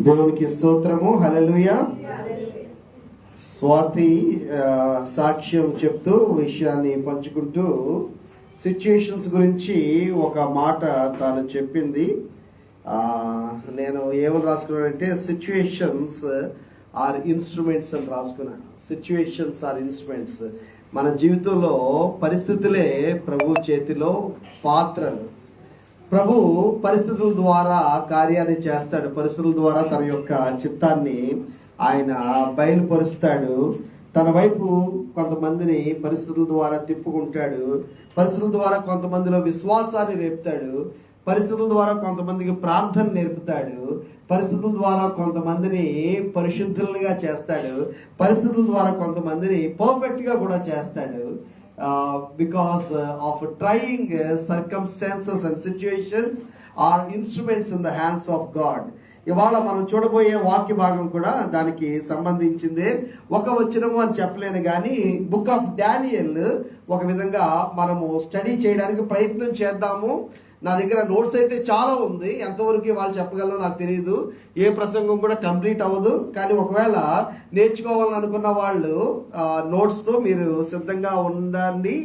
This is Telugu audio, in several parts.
దేవునికి స్తోత్రము. హల్లెలూయా. స్వాతి సాక్ష్యం చెప్తూ విషయాన్ని పంచుకుంటూ సిచ్యుయేషన్స్ గురించి ఒక మాట తాను చెప్పింది. నేను ఏమని రాసుకున్నానంటే సిచ్యుయేషన్స్ ఆర్ ఇన్స్ట్రుమెంట్స్ అని రాసుకున్నాను. Situations are instruments. మన జీవితంలో పరిస్థితులే ప్రభు చేతిలో పాత్రలు. ప్రభు పరిస్థితుల ద్వారా కార్యాన్ని చేస్తాడు. పరిస్థితుల ద్వారా తన యొక్క చిత్తాన్ని ఆయన బయలుపరుస్తాడు. తన వైపు కొంతమందిని పరిస్థితుల ద్వారా తిప్పుకుంటాడు. పరిస్థితుల ద్వారా కొంతమందిలో విశ్వాసాన్ని రేపుతాడు. పరిస్థితుల ద్వారా కొంతమందికి ప్రార్థన నేర్పుతాడు. పరిస్థితుల ద్వారా కొంతమందిని పరిశుద్ధులుగా చేస్తాడు. పరిస్థితుల ద్వారా కొంతమందిని పర్ఫెక్ట్గా కూడా చేస్తాడు. Because of trying circumstances and situations are instruments in the hands of God. ఇవాళ మనం చూడబోయే వాక్య భాగం కూడా దానికి సంబంధించిందే. ఒక వచనము అని చెప్పలేను కానీ బుక్ ఆఫ్ డానియల్ ఒక విధంగా మనము స్టడీ చేయడానికి ప్రయత్నం చేద్దాము. నా దగ్గర నోట్స్ అయితే చాలా ఉంది. ఎంతవరకు వాళ్ళు చెప్పగలరో నాకు తెలియదు. ఏ ప్రసంగం కూడా కంప్లీట్ అవ్వదు. కానీ ఒకవేళ నేర్చుకోవాలని అనుకున్న వాళ్ళు నోట్స్తో మీరు సిద్ధంగా ఉండండి.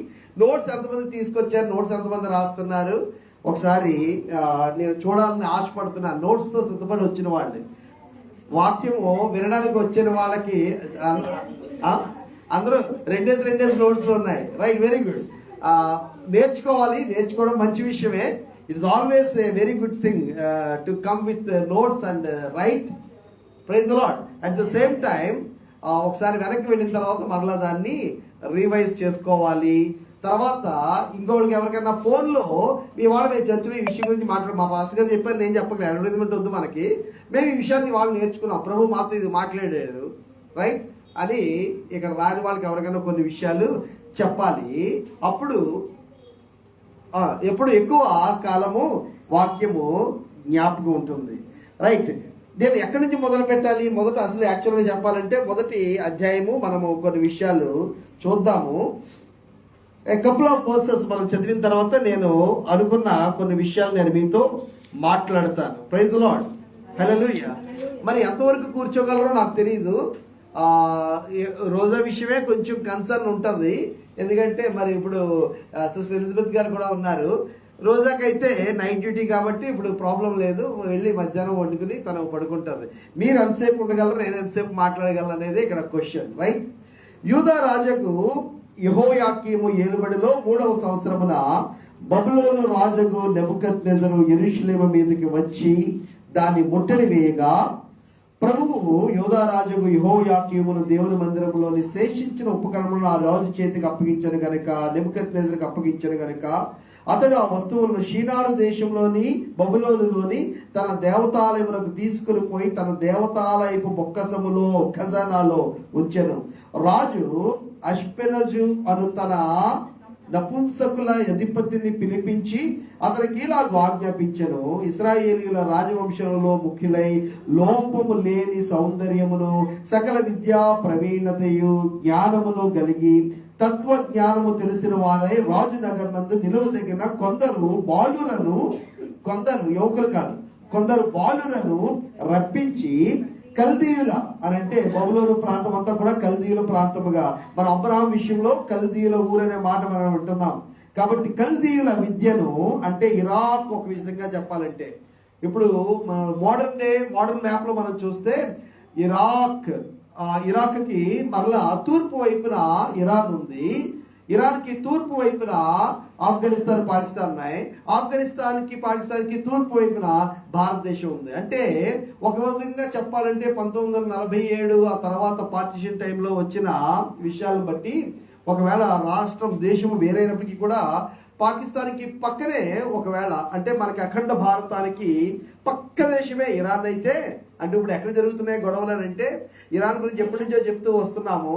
నోట్స్ ఎంతమంది తీసుకొచ్చారు, నోట్స్ ఎంతమంది రాస్తున్నారు ఒకసారి నేను చూడాలని ఆశపడుతున్నాను. నోట్స్తో సిద్ధపడి వచ్చిన వాళ్ళు, వాక్యము వినడానికి వచ్చిన వాళ్ళకి అందరూ రెండేసి నోట్స్లు ఉన్నాయి. Right, very good. నేర్చుకోవడం మంచి విషయమే. It's always a very good thing to come with notes and right. Praise the Lord. At the same time ఒకసారి వెనక్కి వెళ్ళిన తర్వాత మరలా దాన్ని రివైజ్ చేసుకోవాలి. తర్వాత ఇంకోళ్ళకి ఎవరికైనా ఫోన్లో మీ వాళ్ళు మేము చర్చలో ఈ విషయం గురించి మా పాస్టర్ గారు చెప్పారు, నేను చెప్పగలను, అడ్వర్టైజ్మెంట్ వద్దు మనకి, మేము ఈ విషయాన్ని వాళ్ళు నేర్చుకున్నాం, ప్రభు మాతో ఇది మాట్లాడారు రైట్ అని ఇక్కడ రాని వాళ్ళకి ఎవరికైనా కొన్ని విషయాలు చెప్పాలి. అప్పుడు ఎప్పుడు ఎక్కువ కాలము వాక్యము జ్ఞాపకం ఉంటుంది. రైట్. నేను ఎక్కడి నుంచి మొదలు పెట్టాలి? మొదట అసలు యాక్చువల్గా చెప్పాలంటే మొదటి అధ్యాయము మనము కొన్ని విషయాలు చూద్దాము. కపుల్ ఆఫ్ వర్సెస్ మనం చదివిన తర్వాత నేను అనుకున్న కొన్ని విషయాలు నేను మీతో మాట్లాడతాను. Praise the lord. హల్లెలూయా. మరి ఎంతవరకు కూర్చోగలరో నాకు తెలియదు. రోజా విషయమే కొంచెం కన్సర్న్ ఉంటుంది. ఎందుకంటే మరి ఇప్పుడు సిస్టర్ ఎలిజబెత్ గారు కూడా ఉన్నారు. రోజాకైతే నైట్ డ్యూటీ కాబట్టి ఇప్పుడు ప్రాబ్లం లేదు, వెళ్ళి మధ్యాహ్నం వండుకుని తను పడుకుంటుంది. మీరు ఎంతసేపు ఉండగలరు, నేను ఎంతసేపు మాట్లాడగలను అనేది ఇక్కడ క్వశ్చన్. రైట్. యూదా రాజుకు యెహోయాకీము ఏలుబడిలో 3వ సంవత్సరమున బబులోను రాజుకు నెబుకద్నెజరు యెరూషలేము మీదకి వచ్చి దాన్ని ముట్టడి వేయగా ప్రభువు యూదా రాజుకు యెహోయాకీమును దేవుని మందిరంలోని శేషించిన ఉపకరణములను ఆ రాజు చేతికి అప్పగించను గనుక, నెబుకద్నెజరుకు అప్పగించను గనుక అతడు ఆ వస్తువులను షీనారు దేశంలోని బబులోనులోని తన దేవతాలయమునకు తీసుకుని పోయి తన దేవతాలయపు బొక్కసములో ఖజానాలో ఉంచెను. రాజు అష్పెనజు అను తన నపుంసకుల అధిపతిని పిలిపించి అతనికి ఇలాగ ఆజ్ఞాపించెను, ఇశ్రాయేలీయుల రాజవంశంలో ముఖ్యులై లోపము లేని సౌందర్యమును సకల విద్యా ప్రవీణతయు జ్ఞానమును కలిగి తత్వజ్ఞానము తెలిసిన వారై రాజునగర్ నందు నిలువదగిన కొందరు యువకులు కాదు, కొందరు బాలురను రప్పించి కల్దీయుల అని అంటే బబులోను ప్రాంతం అంతా కూడా కల్దీయుల ప్రాంతముగా, మన అబ్రహాం విషయంలో కల్దీయుల ఊరనే మాట మనం వింటున్నాం. కాబట్టి కల్దీయుల విద్యను అంటే ఇరాక్ ఒక విధంగా చెప్పాలంటే ఇప్పుడు మోడర్న్ మ్యాప్ లో మనం చూస్తే ఇరాక్కి మరలా తూర్పు వైపున ఇరాన్ ఉంది. ఇరాన్కి తూర్పు వైపున ఆఫ్ఘనిస్తాన్, పాకిస్తాన్ ఉన్నాయి. ఆఫ్ఘనిస్తాన్కి పాకిస్తాన్కి తూర్పు వైపున భారతదేశం ఉంది. అంటే ఒక విధంగా చెప్పాలంటే 1947 ఆ తర్వాత పార్టిషన్ టైంలో వచ్చిన విషయాలను బట్టి ఒకవేళ దేశం వేరైనప్పటికీ కూడా పాకిస్తాన్కి పక్కనే ఒకవేళ అంటే మనకి అఖండ భారతానికి పక్క దేశమే ఇరాన్ అయితే, అంటే ఇప్పుడు ఎక్కడ జరుగుతున్నాయి గొడవలు అంటే ఇరాన్ గురించి ఎప్పటి నుంచో చెప్తూ వస్తున్నాము.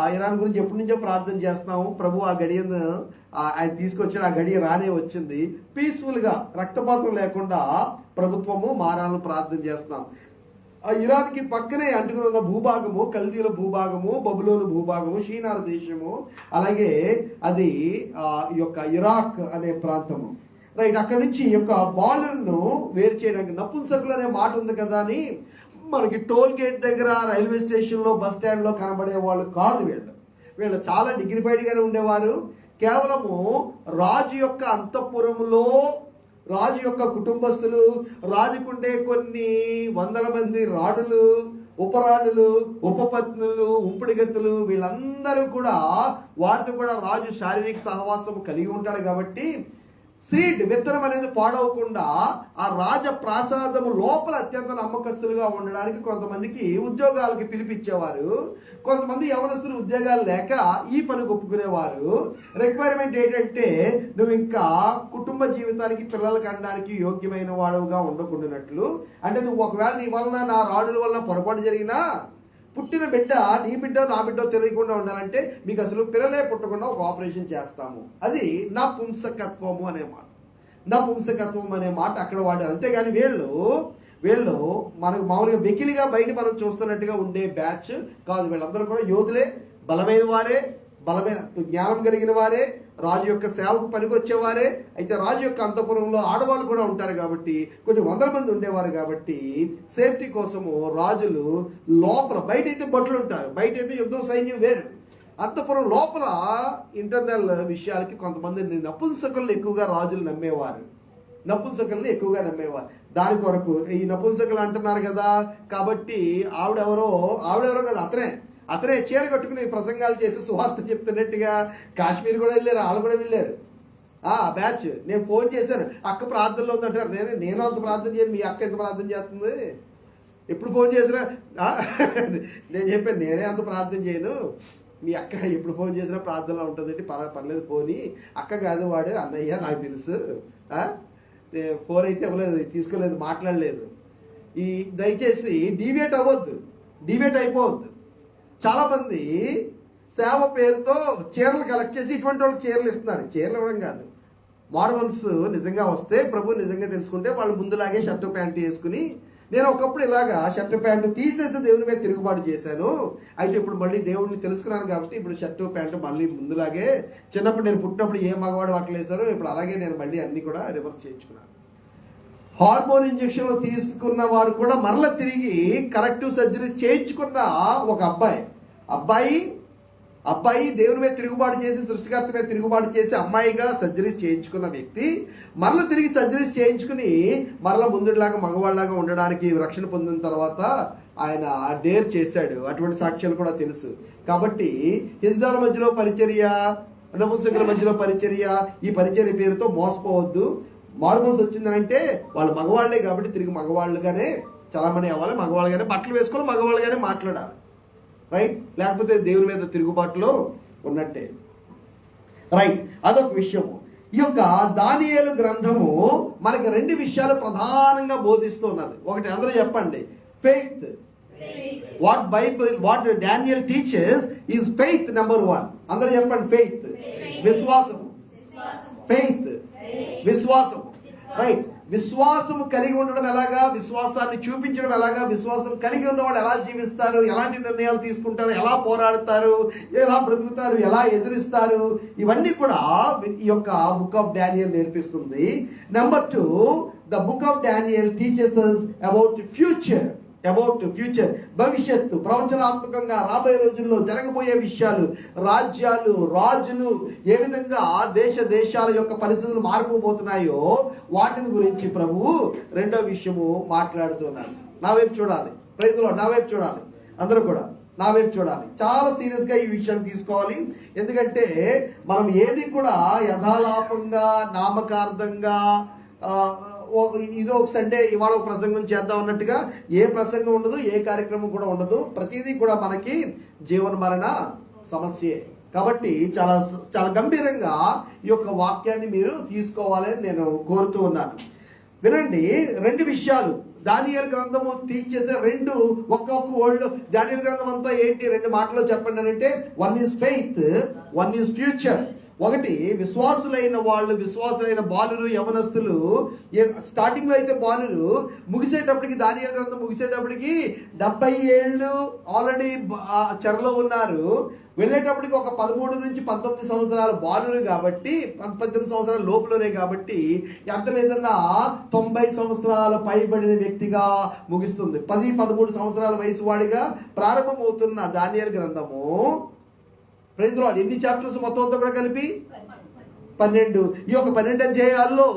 ఆ ఇరాన్ గురించి ఎప్పటి నుంచో ప్రార్థన చేస్తున్నాము. ప్రభు ఆ గడియను ఆయన తీసుకొచ్చాడు. ఆ గడియ రానే వచ్చింది. పీస్ఫుల్గా రక్తపాతం లేకుండా ప్రభుత్వము మారాలని ప్రార్థన చేస్తున్నాం. ఇరాన్కి పక్కనే అంటుకున్న భూభాగము కల్దీల భూభాగము, బబులోను భూభాగము, షీనార్ దేశము, అలాగే అది యొక్క ఇరాక్ అనే ప్రాంతము. రైట్. అక్కడి నుంచి ఈ యొక్క బాలులను వేరు చేయడానికి నపుంసకులు అనే మాట ఉంది కదా అని మనకి టోల్ గేట్ దగ్గర, రైల్వే స్టేషన్లో, బస్ స్టాండ్లో కనబడే వాళ్ళు కాదు వీళ్ళు చాలా డిగ్నిఫైడ్గానే ఉండేవారు. కేవలము రాజు యొక్క అంతఃపురంలో రాజు యొక్క కుటుంబస్తులు, రాజుకుండే కొన్ని వందల మంది రాణులు, ఉపరాణులు, ఉపపత్నులు, ఉంపుడుగత్తులు, వీళ్ళందరూ కూడా వారితో కూడా రాజు శారీరక సహవాసం కలిగి ఉంటాడు. కాబట్టి సీడ్, విత్తనం అనేది పాడవకుండా ఆ రాజ ప్రాసాదము లోపల అత్యంత నమ్మకస్తులుగా ఉండడానికి కొంతమందికి ఉద్యోగాలకి పిలిపించేవారు. కొంతమంది యవనస్తులు ఉద్యోగాలు లేక ఈ పని ఒప్పుకునేవారు. రిక్వైర్మెంట్ ఏంటంటే నువ్వు ఇంకా కుటుంబ జీవితానికి, పిల్లలకి అనడానికి యోగ్యమైన వాడుగా ఉండకుండానట్లు. అంటే నువ్వు ఒకవేళ నీ వలన, నా రాణుల వలన పొరపాటు జరిగినా పుట్టిన బిడ్డ నీ బిడ్డ నా బిడ్డ తెలియకుండా ఉండాలంటే మీకు అసలు పిల్లలే పుట్టకుండా ఒక ఆపరేషన్ చేస్తాము. అది నపుంసకత్వము అనే మాట. నపుంసకత్వం అనే మాట అక్కడ వాడారు. అంతేగాని వీళ్ళు మనకు మామూలుగా వెకిలిగా బయట మనం చూస్తున్నట్టుగా ఉండే బ్యాచ్ కాదు. వీళ్ళందరూ కూడా యోధులే, బలమైన వారే, బలమైన జ్ఞానం కలిగిన వారే, రాజు యొక్క సేవకు పనికొచ్చేవారే. అయితే రాజు యొక్క అంతఃపురంలో ఆడవాళ్ళు కూడా ఉంటారు కాబట్టి, కొన్ని వందల మంది ఉండేవారు కాబట్టి సేఫ్టీ కోసము రాజులు లోపల, బయట అయితే భటులు ఉంటారు, బయట అయితే యుద్ధం సైన్యం వేరు, అంతఃపురం లోపల ఇంటర్నల్ విషయాలకి కొంతమంది నపుంసకులను ఎక్కువగా రాజులు నమ్మేవారు. నపుంసకుల్ని ఎక్కువగా నమ్మేవారు. దాని కొరకు ఈ నపుంసకులు అంటున్నారు కదా, కాబట్టి ఆవిడెవరో కదా, అతనే చీర కట్టుకుని ప్రసంగాలు చేసి సువార్త చెప్తున్నట్టుగా కాశ్మీర్ కూడా వెళ్ళారు, వాళ్ళు కూడా వెళ్ళారు. బ్యాచ్ నేను ఫోన్ చేశాను, అక్క ప్రార్థనలో ఉందంటారు. నేను అంత ప్రార్థన చేయను, మీ అక్క ఎంత ప్రార్థన చేస్తుంది, ఎప్పుడు ఫోన్ చేసినా నేను చెప్పాను నేనే అంత ప్రార్థన చేయను, మీ అక్క ఎప్పుడు ఫోన్ చేసినా ప్రార్థనలో ఉంటుందంటే పర్లేదు, పోనీ అక్క కాదు వాడు అన్నయ్య, నాకు తెలుసు. ఫోన్ అయితే ఇవ్వలేదు, తీసుకోలేదు, మాట్లాడలేదు. దయచేసి డివేట్ అయిపోవద్దు. చాలామంది సేవ పేరుతో చీరలు కలెక్ట్ చేసి ఇటువంటి వాళ్ళకి చీరలు ఇస్తున్నారు. చీరలు ఇవ్వడం కాదు, మార్మల్స్ నిజంగా వస్తే, ప్రభు నిజంగా తెలుసుకుంటే వాళ్ళు ముందులాగే షర్టు ప్యాంటు వేసుకుని, నేను ఒకప్పుడు ఇలాగా షర్టు ప్యాంటు తీసేసి దేవుని మీద తిరుగుబాటు చేశాను, అయితే ఇప్పుడు మళ్ళీ దేవుడిని తెలుసుకున్నాను కాబట్టి ఇప్పుడు షర్టు ప్యాంటు మళ్ళీ ముందులాగే, చిన్నప్పుడు నేను పుట్టినప్పుడు ఏ మగవాడు వాటలేశారో ఇప్పుడు అలాగే నేను మళ్ళీ అన్ని కూడా రివర్స్ చేయించుకున్నాను. హార్మోన్ ఇంజక్షన్లు తీసుకున్న వారు కూడా మరల తిరిగి కరెక్టివ్ సర్జరీస్ చేయించుకున్న ఒక అబ్బాయి దేవుని మీద తిరుగుబాటు చేసి, సృష్టికర్త మీద తిరుగుబాటు చేసి అమ్మాయిగా సర్జరీస్ చేయించుకున్న వ్యక్తి మరల తిరిగి సర్జరీస్ చేయించుకుని మరల ముందులాగా మగవాళ్ళలాగా ఉండడానికి రక్షణ పొందిన తర్వాత ఆయన డేర్ చేశాడు. అటువంటి సాక్ష్యాలు కూడా తెలుసు. కాబట్టి హిజ్డాల మధ్యలో పరిచర్య, నపుంసకుల మధ్యలో పరిచర్య, ఈ పరిచర్య పేరుతో మోసపోవద్దు. మార్మల్స్ వచ్చిందనంటే వాళ్ళు మగవాళ్లే కాబట్టి తిరిగి మగవాళ్ళుగానే చలామణి అవ్వాలి, మగవాళ్ళుగానే బట్టలు వేసుకోవాలి, మగవాళ్ళుగానే మాట్లాడాలి. రైట్? లేకపోతే దేవుని మీద తిరుగుబాటులో ఉన్నట్టే. రైట్, అదొక విషయము. ఈ యొక్క దానియేలు గ్రంథము మనకి రెండు విషయాలు ప్రధానంగా బోధిస్తున్నది. ఒకటి అందరూ చెప్పండి, faith. What Daniel teachers is faith. Number 1 అందరూ చెప్పండి, ఫెయిత్, విశ్వాసము. ఫెయిత్, విశ్వాసము. రైట్, విశ్వాసము కలిగి ఉండడం ఎలాగా, విశ్వాసాన్ని చూపించడం ఎలాగా, విశ్వాసం కలిగి ఉన్న వాళ్ళు ఎలా జీవిస్తారు, ఎలాంటి నిర్ణయాలు తీసుకుంటారు, ఎలా పోరాడతారు, ఎలా బ్రతుకుతారు, ఎలా ఎదురిస్తారు, ఇవన్నీ కూడా ఈ యొక్క బుక్ ఆఫ్ డానియల్ నేర్పిస్తుంది. Number 2, the book of Daniel teaches us about future, భవిష్యత్తు, ప్రవచనాత్మకంగా రాబోయే రోజుల్లో జరగబోయే విషయాలు, రాజ్యాలు, రాజులు ఏ విధంగా దేశాల యొక్క పరిస్థితులు మారిపోతున్నాయో వాటిని గురించి ప్రభువు రెండో విషయము మాట్లాడుతున్నారు. నా వైపు చూడాలి, ప్రైజ్ లార్డ్, నా వైపు చూడాలి, అందరూ కూడా నా వైపు చూడాలి. చాలా సీరియస్గా ఈ విషయాన్ని తీసుకోవాలి. ఎందుకంటే మనం ఏది కూడా యథాలాపంగా, నామకార్థంగా, ఇదో ఒక సండే ఇవాళ ఒక ప్రసంగం చేద్దాం అన్నట్టుగా ఏ ప్రసంగం ఉండదు, ఏ కార్యక్రమం కూడా ఉండదు. ప్రతిదీ కూడా మనకి జీవన మరణ సమస్యే. కాబట్టి చాలా చాలా గంభీరంగా ఈ యొక్క వాక్యాన్ని మీరు తీసుకోవాలని నేను కోరుతూ ఉన్నాను. వినండి, రెండు విషయాలు దానియేలు గ్రంథము టీచ్ చేసే రెండు, ఒక్కొక్క వర్డ్. దానియేలు గ్రంథం అంతా ఏంటి, రెండు మాటలో చెప్పండి అని అంటే, 1 ఈజ్ ఫెయిత్, 1 ఈజ్ ఫ్యూచర్. ఒకటి విశ్వాసులైన వాళ్ళు, విశ్వాసులైన బాలురు, యవనస్తులు. స్టార్టింగ్ లో అయితే బాలురు, ముగిసేటప్పటికి దానియేలు గ్రంథం ముగిసేటప్పటికి 70 ఏళ్ళు ఆల్రెడీ చెరలో ఉన్నారు. వెళ్ళేటప్పటికి ఒక 13 నుంచి 19 సంవత్సరాల బాలురు కాబట్టి, 18 సంవత్సరాల లోపులోనే కాబట్టి ఎంత లేదన్నా 90 సంవత్సరాల పైబడిన వ్యక్తిగా ముగిస్తుంది. 10-13 సంవత్సరాల వయసు వాడిగా ప్రారంభమవుతున్న దానియేలు గ్రంథము. Praise the Lord. ఎన్ని చాప్టర్స్ మొత్తం అంతా కూడా కలిపి 12. ఈ యొక్క 12 అధ్యాయాల్లో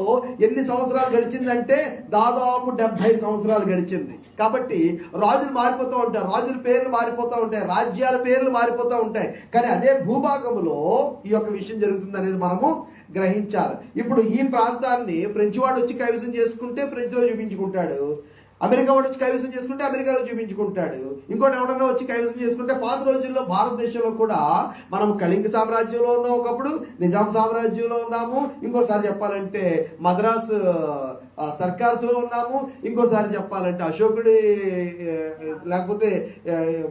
ఎన్ని సంవత్సరాలు గడిచిందంటే దాదాపు 70 సంవత్సరాలు గడిచింది. కాబట్టి రాజులు మారిపోతూ ఉంటారు, రాజుల పేర్లు మారిపోతూ ఉంటాయి, రాజ్యాల పేర్లు మారిపోతూ ఉంటాయి. కానీ అదే భూభాగంలో ఈ యొక్క విషయం జరుగుతుంది అనేది మనము గ్రహించాలి. ఇప్పుడు ఈ ప్రాంతాన్ని ఫ్రెంచ్ వాడు వచ్చి కైవసం చేసుకుంటే ఫ్రెంచ్లో చూపించుకుంటాడు, అమెరికా వాడు వచ్చి కైవసం చేసుకుంటే అమెరికాలో చూపించుకుంటాడు, ఇంకోటి ఎవడన్నా వచ్చి కైవసం చేసుకుంటే పాత రోజుల్లో భారతదేశంలో కూడా మనం కళింగ సామ్రాజ్యంలో ఉన్నాం, ఒకప్పుడు నిజాం సామ్రాజ్యంలో ఉన్నాము, ఇంకోసారి చెప్పాలంటే మద్రాసు సర్కార్స్లో ఉన్నాము, ఇంకోసారి చెప్పాలంటే అశోకుడి లేకపోతే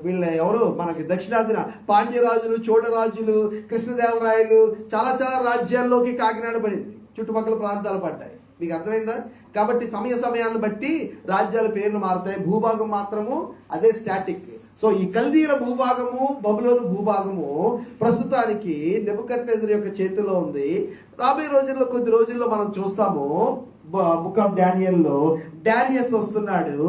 వీళ్ళ ఎవరు మనకి దక్షిణాదిన పాండ్యరాజులు, చోళరాజులు, కృష్ణదేవరాయలు చాలా చాలా రాజ్యాల్లోకి కాకినాడ పడింది, చుట్టుపక్కల ప్రాంతాలు పడ్డాయి. మీకు అర్థమైందా? కాబట్టి సమయాన్ని బట్టి రాజ్యాల పేర్లు మారుతాయి, భూభాగం మాత్రము అదే స్టాటిక్. సో ఈ కల్దీల భూభాగము, బబులోను భూభాగము ప్రస్తుతానికి నెబుకద్నెజరు యొక్క చేతిలో ఉంది. రాబోయే రోజుల్లో కొద్ది రోజుల్లో మనం చూస్తాము బుక్ ఆఫ్ డానియల్లో డారియస్ వస్తున్నాడు,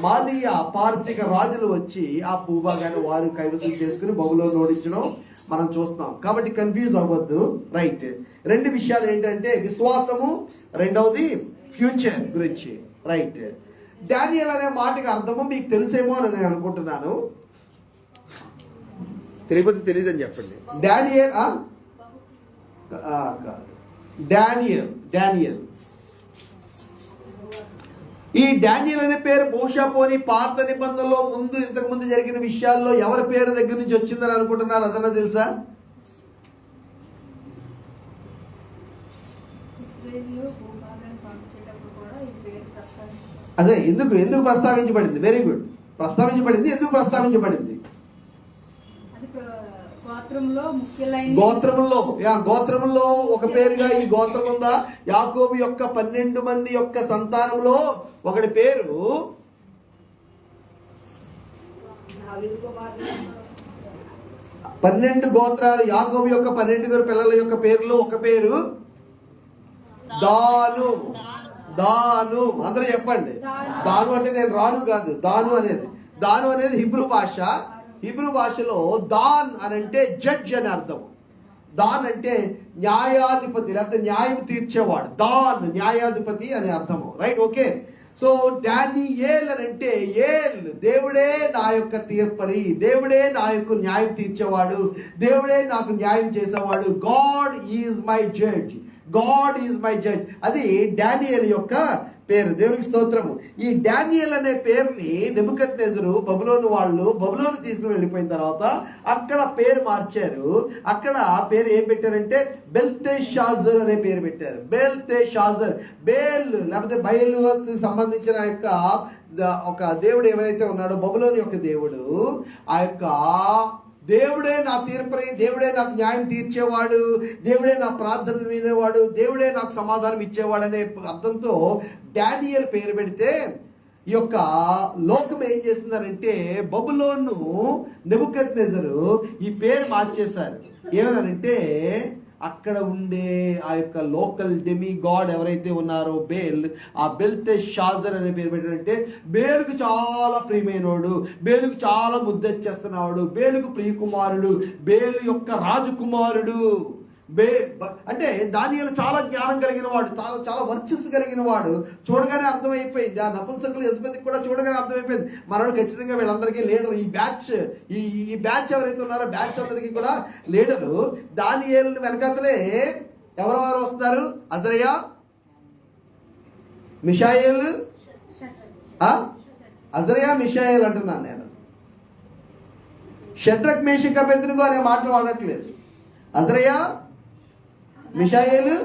మాదీయ పార్సిక రాజులు వచ్చి ఆ భూభాగాన్ని వారు కైవసం చేసుకుని బబులోను ఓడించడం మనం చూస్తాం. కాబట్టి కన్ఫ్యూజ్ అవ్వద్దు. రైట్. 2 విషయాలు ఏంటంటే విశ్వాసము, రెండవది ఫ్యూచర్ గురించి. రైట్. డానియల్ అనే మాటకి అర్థము మీకు తెలిసేమో అని నేను అనుకుంటున్నాను. తెలియకపోతే తెలియదని చెప్పండి. డానియల్ ఈ డానియల్ అనే పేరు బహుశా పోని పాత నిబంధనలో ఇంతకు ముందు జరిగిన విషయాల్లో ఎవరి పేరు దగ్గర నుంచి వచ్చిందని అనుకుంటున్నారు? అదన్నా తెలుసా? అదే ఎందుకు ప్రస్తావించబడింది? Very good. ప్రస్తావించబడింది. ఎందుకు ప్రస్తావించబడింది? గోత్రములో ఒక పేరుగా ఈ గోత్రం ఉందా? యాకోబు యొక్క 12 మంది యొక్క సంతానంలో ఒకటి పేరు 12 గోత్రాలు. యాకోబు యొక్క 12 పిల్లల యొక్క పేర్లు ఒక పేరు దాను. అందరూ చెప్పండి. దాను అంటే నేను రాను కాదు, దాను అనేది హిబ్రూ భాషలో దాన్ అని అంటే జడ్జ్ అని అర్థం. దాన్ అంటే న్యాయాధిపతి లేకపోతే న్యాయం తీర్చేవాడు. దాన్ న్యాయాధిపతి అని అర్థము. రైట్. ఓకే. సో డానియేల్ అని అంటే దేవుడే నా యొక్క తీర్పరి, దేవుడే నా యొక్క న్యాయం తీర్చేవాడు, దేవుడే నాకు న్యాయం చేసేవాడు. God is my judge. అది డానియేల్ యొక్క పేరు. దేవునికి స్తోత్రము. ఈ డానియల్ అనే పేరుని నెబుకద్నెజరు బబులోను తీసుకుని వెళ్ళిపోయిన తర్వాత అక్కడ పేరు మార్చారు. అక్కడ పేరు ఏం పెట్టారంటే బెల్తెషాజర్ అనే పేరు పెట్టారు. బెల్తెషాజర్, బేల్ లేకపోతే బయలుకి సంబంధించిన యొక్క ఒక దేవుడు ఎవరైతే ఉన్నాడో బబులోను యొక్క దేవుడు, ఆ యొక్క దేవుడే నా తీర్పరి, దేవుడే నాకు న్యాయం తీర్చేవాడు, దేవుడే నా ప్రార్థన వినేవాడు, దేవుడే నాకు సమాధానం ఇచ్చేవాడు అనే అర్థంతో డానియల్ పేరు పెడితే ఈ యొక్క లోకం ఏం చేస్తున్నారంటే బబులోను నెబుకద్నెజరు ఈ పేరు మార్చేశారు. ఏమన్నారంటే అక్కడ ఉండే ఆ యొక్క లోకల్ డెమి గాడ్ ఎవరైతే ఉన్నారో ఆ బెల్తెషాజర్ అనే పేరు పెట్టారంటే బేలుకు చాలా ప్రియమైనవాడు, బేలుకు చాలా ముద్దొచ్చేస్తున్నాడు, బేలుకు ప్రియకుమారుడు, బేలు యొక్క రాజకుమారుడు. అంటే దానియేలు చాలా జ్ఞానం కలిగిన వాడు, చాలా వర్చస్సు కలిగిన వాడు. చూడగానే అర్థమైపోయింది. ఆ నపుంసకులు ఎదుపతికి కూడా చూడగానే అర్థమైపోయింది మనోడు ఖచ్చితంగా వీళ్ళందరికీ లీడర్. ఈ బ్యాచ్ ఎవరైతే ఉన్నారో బ్యాచ్ అందరికీ కూడా లీడరు. దానియేలు వెనకాతలే ఎవరెవరు వస్తారు? అజరయా, మిషాయేల్, అజరయా మిషాయేల్ అంటున్నాను నేను. షడ్రక్ మేషక్ అబేద్నెగో అనే మాటలు వాడట్లేదు. అజరయా, మిషాయేలు,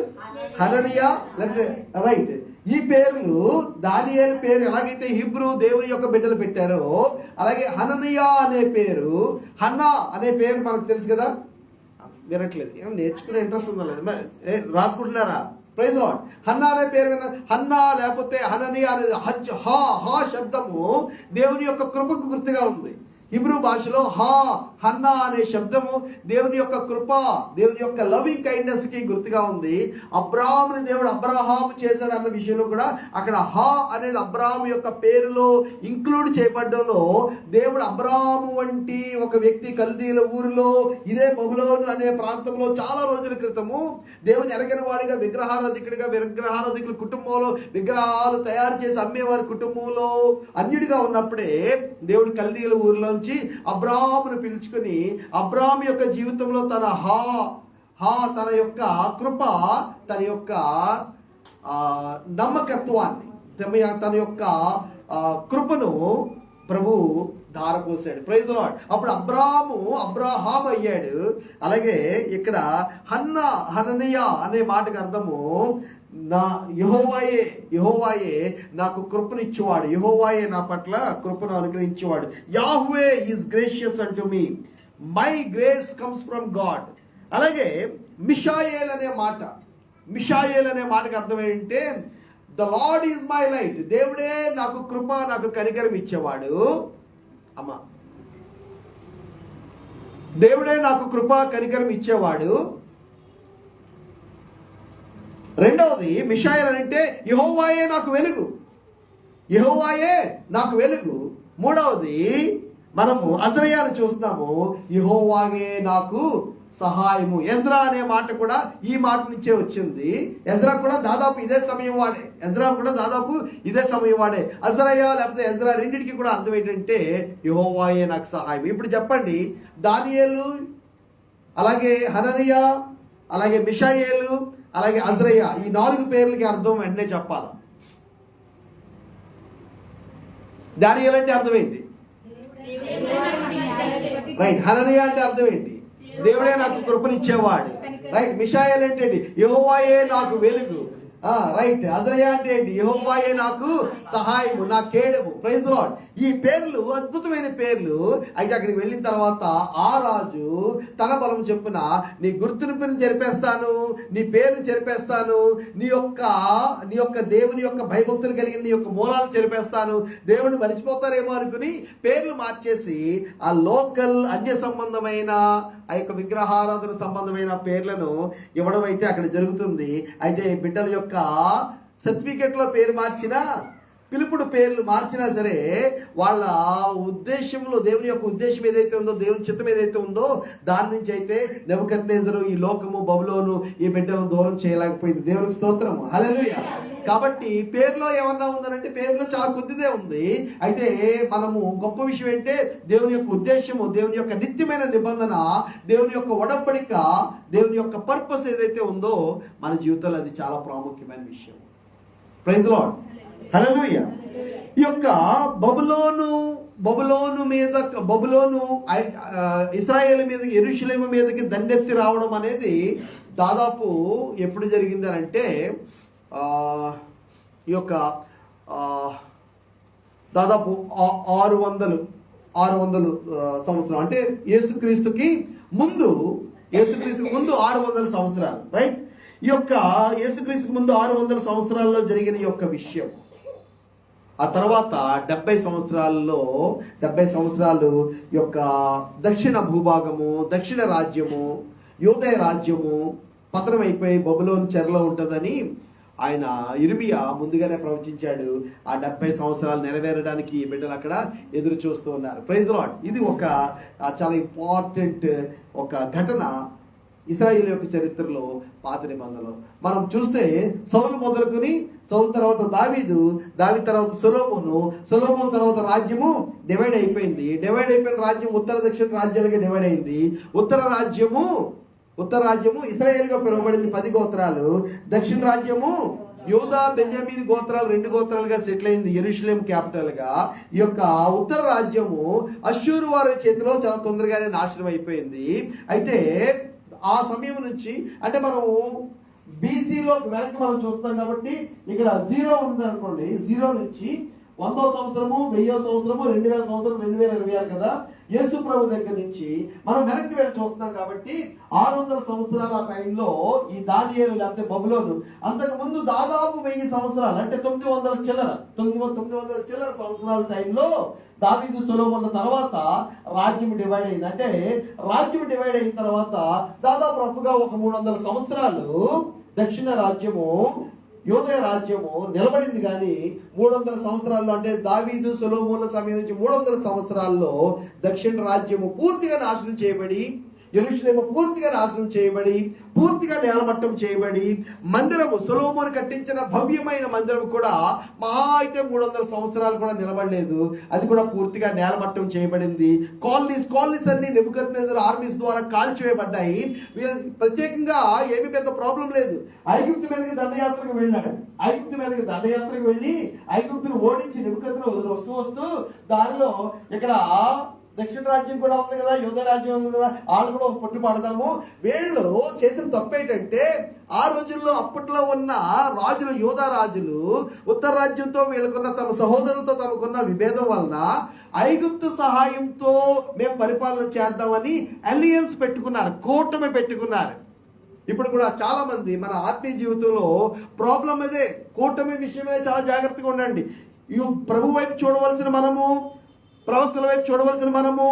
హననియా, లేకపోతే రైట్. ఈ పేర్లు దానియేలు పేరు ఎలాగైతే హిబ్రూ దేవుని యొక్క బిడ్డలు పెట్టారో అలాగే హననియా అనే పేరు, హన్నా అనే పేరు మనకు తెలుసు కదా. వినట్లేదు, ఏమో నేర్చుకునే ఇంట్రెస్ట్ ఉందా లేదు? రాసుకుంటున్నారా? Praise the lord. హన్నా అనే పేరు హన్నా లేకపోతే హననియా అనేది హా శబ్దము దేవుని యొక్క కృపకు గుర్తుగా ఉంది. హిబ్రూ భాషలో హన్నా అనే శబ్దము దేవుని యొక్క కృప, దేవుని యొక్క లవింగ్ కైండ్నెస్ కి గుర్తుగా ఉంది. అబ్రాహాముని దేవుడు అబ్రహాము చేశాడు అన్న విషయంలో కూడా అక్కడ అనేది అబ్రాహాము యొక్క పేరులో ఇంక్లూడ్ చేయబడ్డంలో దేవుడు అబ్రాహాము వంటి ఒక వ్యక్తి కల్దీల ఊరిలో ఇదే బబులోను అనే ప్రాంతంలో చాలా రోజుల క్రితము దేవుని ఎరగని వాడిగా విగ్రహారాధికుల కుటుంబంలో విగ్రహాలు తయారు చేసి అమ్మేవారి కుటుంబంలో అన్యుడిగా ఉన్నప్పుడే దేవుడు కల్దీల ఊరిలోంచి అబ్రాహామును పిలుచుకుని అబ్రాహాము యొక్క జీవితంలో తన తన యొక్క కృప, తన యొక్క నమ్మకత్వాన్ని, తన యొక్క కృపను ప్రభు ధారపోసాడు. Praise the lord. అప్పుడు అబ్రాహాం అయ్యాడు. అలాగే ఇక్కడ హననియా అనే మాటకు అర్థము నా యెహోవాయే నాకు కృపనిచ్చేవాడు, యెహోవాయే నా పట్ల కృపను అనుగ్రహించేవాడు. యాహ్వే ఈజ్ గ్రేషియస్ అంటు మీ, my grace comes from God. అలాగే మిషాయేల్ అనే మాటకు అర్థం ఏంటంటే the lord is my light, దేవుడే నాకు కృప, నాకు కనికరం ఇచ్చేవాడు. అమ్మా, దేవుడే నాకు కృప కనికరం ఇచ్చేవాడు. రెండవది మిషాయేల్ అంటే యెహోవాయే నాకు వెలుగు. మూడవది మనము అజ్రయాను చూస్తాము, యెహోవాయే నాకు సహాయము. ఎజ్రా అనే మాట కూడా ఈ మాట నుంచే వచ్చింది. ఎజ్రా కూడా దాదాపు ఇదే సమయం వాడే. అజ్రయా లేకపోతే ఎజ్రా రెండింటికి కూడా అర్థం ఏంటంటే యెహోవాయే నాకు సహాయం. ఇప్పుడు చెప్పండి, దానియేలు, అలాగే హననియా, అలాగే మిషాయేలు, అలాగే అజ్రయా, ఈ 4 పేర్లకి అర్థం వెంటనే చెప్పాలి. దానియేలు అంటే అర్థం ఏంటి? రైట్. హననియా అంటే అర్థం ఏంటి? దేవుడే నాకు కృపనిచ్చేవాడు. రైట్. మిషాయేల్ అంటే ఏంటి? యెహోవాయే నాకు వెలుగు. రైట్. అజ్రయా అంటే ఏంటి? యెహోవాయే నాకు సహాయము, నా కేడము. Praise the Lord. ఈ పేర్లు అద్భుతమైన పేర్లు. అయితే అక్కడికి వెళ్ళిన తర్వాత ఆ రాజు తన బలం చెప్పున నీ గుర్తింపుని చెరిపేస్తాను, నీ పేరుని చెరిపేస్తాను, నీ యొక్క దేవుని యొక్క భయభక్తులు కలిగిన నీ యొక్క మూలాలు చెరిపేస్తాను, దేవుని మరిచిపోతారేమో అనుకుని పేర్లు మార్చేసి ఆ లోకల్ అన్య సంబంధమైన ఆ యొక్క విగ్రహారాధన సంబంధమైన పేర్లను ఇవ్వడం అయితే అక్కడ జరుగుతుంది. అయితే బిడ్డల యొక్క సర్టిఫికెట్ లో పేరు మార్చినా, పిలుపుడు పేర్లు మార్చినా సరే, వాళ్ళ ఉద్దేశంలో దేవుని యొక్క ఉద్దేశం ఏదైతే ఉందో, దేవుని చిత్తం ఏదైతే ఉందో దాని నుంచి అయితే నెబుకద్నెజరు, ఈ లోకము, బబులోను ఈ బిడ్డలను దూరం చేయలేకపోయింది. దేవునికి స్తోత్రం, హల్లెలూయా. కాబట్టి పేరులో ఏమన్నా ఉందనంటే పేరులో చాలా కొద్దిదే ఉంది. అయితే మనము గొప్ప విషయం ఏంటంటే దేవుని యొక్క ఉద్దేశము, దేవుని యొక్క నిత్యమైన నిబంధన, దేవుని యొక్క ఒడంబడిక, దేవుని యొక్క పర్పస్ ఏదైతే ఉందో మన జీవితంలో అది చాలా ప్రాముఖ్యమైన విషయం. ప్రైజ్ ది లార్డ్, హల్లెలూయా. ఈ యొక్క బబులోను ఇశ్రాయేలు మీదకి, యెరూషలేము మీదకి దండెత్తి రావడం అనేది దాదాపు ఎప్పుడు జరిగింది అంటే ఈ యొక్క దాదాపు 600 సంవత్సరం, అంటే యేసుక్రీస్తుకి ముందు 600 సంవత్సరాలు. రైట్. ఈ యొక్క యేసుక్రీస్తుకి ముందు 600 సంవత్సరాల్లో జరిగిన ఈ యొక్క విషయం. ఆ తర్వాత 70 సంవత్సరాలు యొక్క దక్షిణ భూభాగము, దక్షిణ రాజ్యము, యూదయ రాజ్యము పతనం అయిపోయి బబులోను చెరలో ఉంటుందని ఆయన ఇర్మియా ముందుగానే ప్రవచించాడు. ఆ 70 సంవత్సరాలు నెరవేరడానికి బిడ్డలు అక్కడ ఎదురు చూస్తూ ఉన్నారు. Praise the Lord. ఇది ఒక చాలా ఇంపార్టెంట్ ఒక ఘటన ఇశ్రాయేలు యొక్క చరిత్రలో, పాత నిబంధనలో. మనం చూస్తే సౌలు మొదలుకొని, సౌలు తర్వాత దావీదు తర్వాత సొలొమోను తర్వాత రాజ్యము డివైడ్ అయిపోయింది. డివైడ్ అయిపోయిన రాజ్యం ఉత్తర దక్షిణ రాజ్యాలుగా డివైడ్ అయింది. ఉత్తర రాజ్యము ఇశ్రాయేలుగా పిలువబడింది 10 గోత్రాలు. దక్షిణ రాజ్యము యూదా, బెన్యామీన్ గోత్రాలు 2 గోత్రాలుగా సెటిల్ అయింది, యెరూషలేం క్యాపిటల్ గా. ఈ యొక్క ఉత్తర రాజ్యము అష్షూరు వారి చేతిలో చాలా తొందరగానే నాశనం అయిపోయింది. అయితే ఆ సమయం నుంచి, అంటే మనము బీసీలో వెనక్కి మనం చూస్తాం కాబట్టి ఇక్కడ 0 ఉంది అనుకోండి. 0 నుంచి 100వ సంవత్సరము, 1000వ సంవత్సరము, 2000 సంవత్సరం, 2026 కదా. యేసు ప్రభు దగ్గర నుంచి మనం వెనక్కి వెళ్ళి చూస్తున్నాం కాబట్టి 600 సంవత్సరాల టైంలో ఈ దానియేలు లేకపోతే బబులోను, అంతకు ముందు దాదాపు 1000 సంవత్సరాలు అంటే 900 చిల్లర సంవత్సరాల టైంలో దావీదు సొలొమోనుల తర్వాత రాజ్యం డివైడ్ అయింది. అంటే రాజ్యం డివైడ్ అయిన తర్వాత దాదాపు రఫ్గా ఒక 300 సంవత్సరాలు దక్షిణ రాజ్యము యోదయ రాజ్యము నిలబడింది. కానీ 300 సంవత్సరాల్లో అంటే దావీదు సొలొమోనుల సమయం నుంచి 300 సంవత్సరాల్లో దక్షిణ రాజ్యము పూర్తిగా నాశనం చేయబడి, యెరూషలేము పూర్తిగా నాశనం చేయబడి, పూర్తిగా నేలమట్టం చేయబడి, మందిరము సొలొమోను కట్టించిన భవ్యమైన మందిరం కూడా మహా అయితే 300 సంవత్సరాలు కూడా నిలబడలేదు. అది కూడా పూర్తిగా నేలమట్టం చేయబడింది. కాలనీస్ అన్ని నెబుకద్నెజర్ ఆర్మీస్ ద్వారా కాల్చివేయబడ్డాయి. ప్రత్యేకంగా ఏమి పెద్ద ప్రాబ్లం లేదు. ఐగుప్తు మీదకి దండయాత్రకు వెళ్ళాడు. ఐగుప్తు మీదకి దండయాత్రకు వెళ్ళి ఐగుప్తును ఓడించి నెబుకద్నెజర్ వస్తూ దారిలో ఇక్కడ దక్షిణ రాజ్యం కూడా ఉంది కదా, యుద్ధ రాజ్యం ఉంది కదా, వాళ్ళు కూడా ఒక పొట్టు పడదాము. వీళ్ళు చేసిన తప్పు ఏంటంటే ఆ రోజుల్లో అప్పట్లో ఉన్న రాజులు, యోధా రాజులు ఉత్తర రాజ్యంతో వీళ్ళకున్న తమ సహోదరులతో తమకున్న విభేదం వలన ఐగుప్తు సహాయంతో మేము పరిపాలన చేద్దామని అలియన్స్ పెట్టుకున్నారు, కూటమి పెట్టుకున్నారు. ఇప్పుడు కూడా చాలా మంది మన ఆత్మీయ జీవితంలో ప్రాబ్లం అదే, కూటమి విషయమే చాలా జాగ్రత్తగా ఉండండి. ప్రభు వైపు చూడవలసిన మనము, ప్రవక్తల వైపు చూడవలసిన మనము,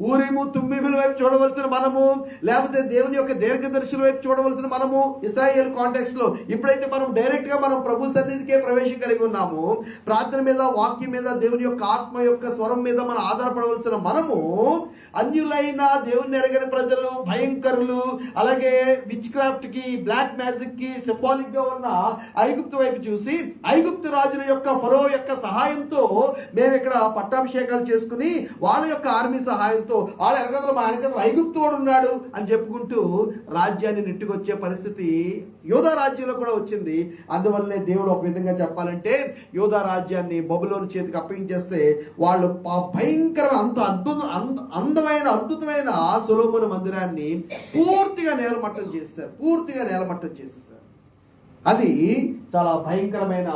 ఊరిము తుమ్మిముల వైపు చూడవలసిన మనము, లేకపోతే దేవుని యొక్క దీర్ఘదర్శుల వైపు చూడవలసిన మనము ఇశ్రాయేల్ కాంటెక్స్ట్ లో. ఇప్పుడైతే మనం డైరెక్ట్ గా మనం ప్రభు సన్నిధికే ప్రవేశం కలిగి ఉన్నాము. ప్రార్థన మీద, వాక్యం మీద, దేవుని యొక్క ఆత్మ యొక్క స్వరం మీద మనం ఆధారపడవలసిన మనము అన్యులైన దేవుని ఎరగని ప్రజలు, భయంకరులు, అలాగే విచ్ క్రాఫ్ట్ కి, బ్లాక్ మ్యాజిక్ కి సింబాలిక్ గా ఉన్న ఐగుప్తు వైపు చూసి ఐగుప్తు రాజుల యొక్క ఫరో యొక్క సహాయంతో మేము ఇక్కడ పట్టాభిషేకాలు చేసుకుని వాళ్ళ యొక్క ఆర్మీ సహాయంతో వాళ్ళ వెనకతలు మా వెనకతలు ఐగుప్తోడు ఉన్నాడు అని చెప్పుకుంటూ రాజ్యాన్ని నెట్టుకొచ్చే పరిస్థితి యోధా రాజ్యంలో కూడా వచ్చింది. అందువల్లనే దేవుడు ఒక విధంగా చెప్పాలంటే యోధా రాజ్యాన్ని బబులోను చేతికి అప్పగించేస్తే వాళ్ళు భయంకరమైన అద్భుతమైన సొలొమోను మందిరాన్ని పూర్తిగా నేలమట్టం చేసేసారు. అది చాలా భయంకరమైన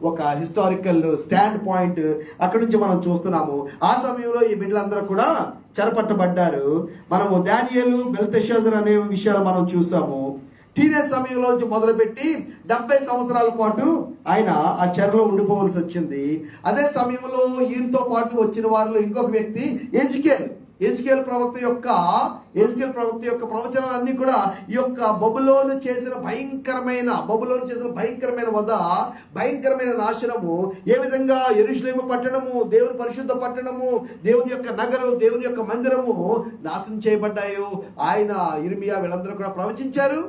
ఒక హిస్టారికల్ స్టాండ్ పాయింట్ అక్కడి నుంచి మనం చూస్తున్నాము. ఆ సమయంలో ఈ బిడ్డలందరూ కూడా చెరపట్టబడ్డారు. మనము దానియేలు, బెల్తెషాజర్ అనే విషయాలు మనం చూసాము. టీనేజ్ సమయంలోంచి మొదలుపెట్టి 70 సంవత్సరాల పాటు ఆయన ఆ చెరలో ఉండిపోవలసి వచ్చింది. అదే సమయంలో ఈయనతో పాటు వచ్చిన వారిలో ఇంకొక వ్యక్తి ఎజ్కేల్ ప్రవక్త యొక్క ప్రవచనాలన్నీ కూడా ఈ యొక్క బబులోను చేసిన భయంకరమైన వధ, భయంకరమైన నాశనము, ఏ విధంగా యెరూషలేము పట్టణము, దేవుని పరిశుద్ధ పట్టణము, దేవుని యొక్క నగరం, దేవుని యొక్క మందిరము నాశనం చేయబడ్డాయో ఆయన, ఇర్మియా వీళ్ళందరూ కూడా ప్రవచించారు.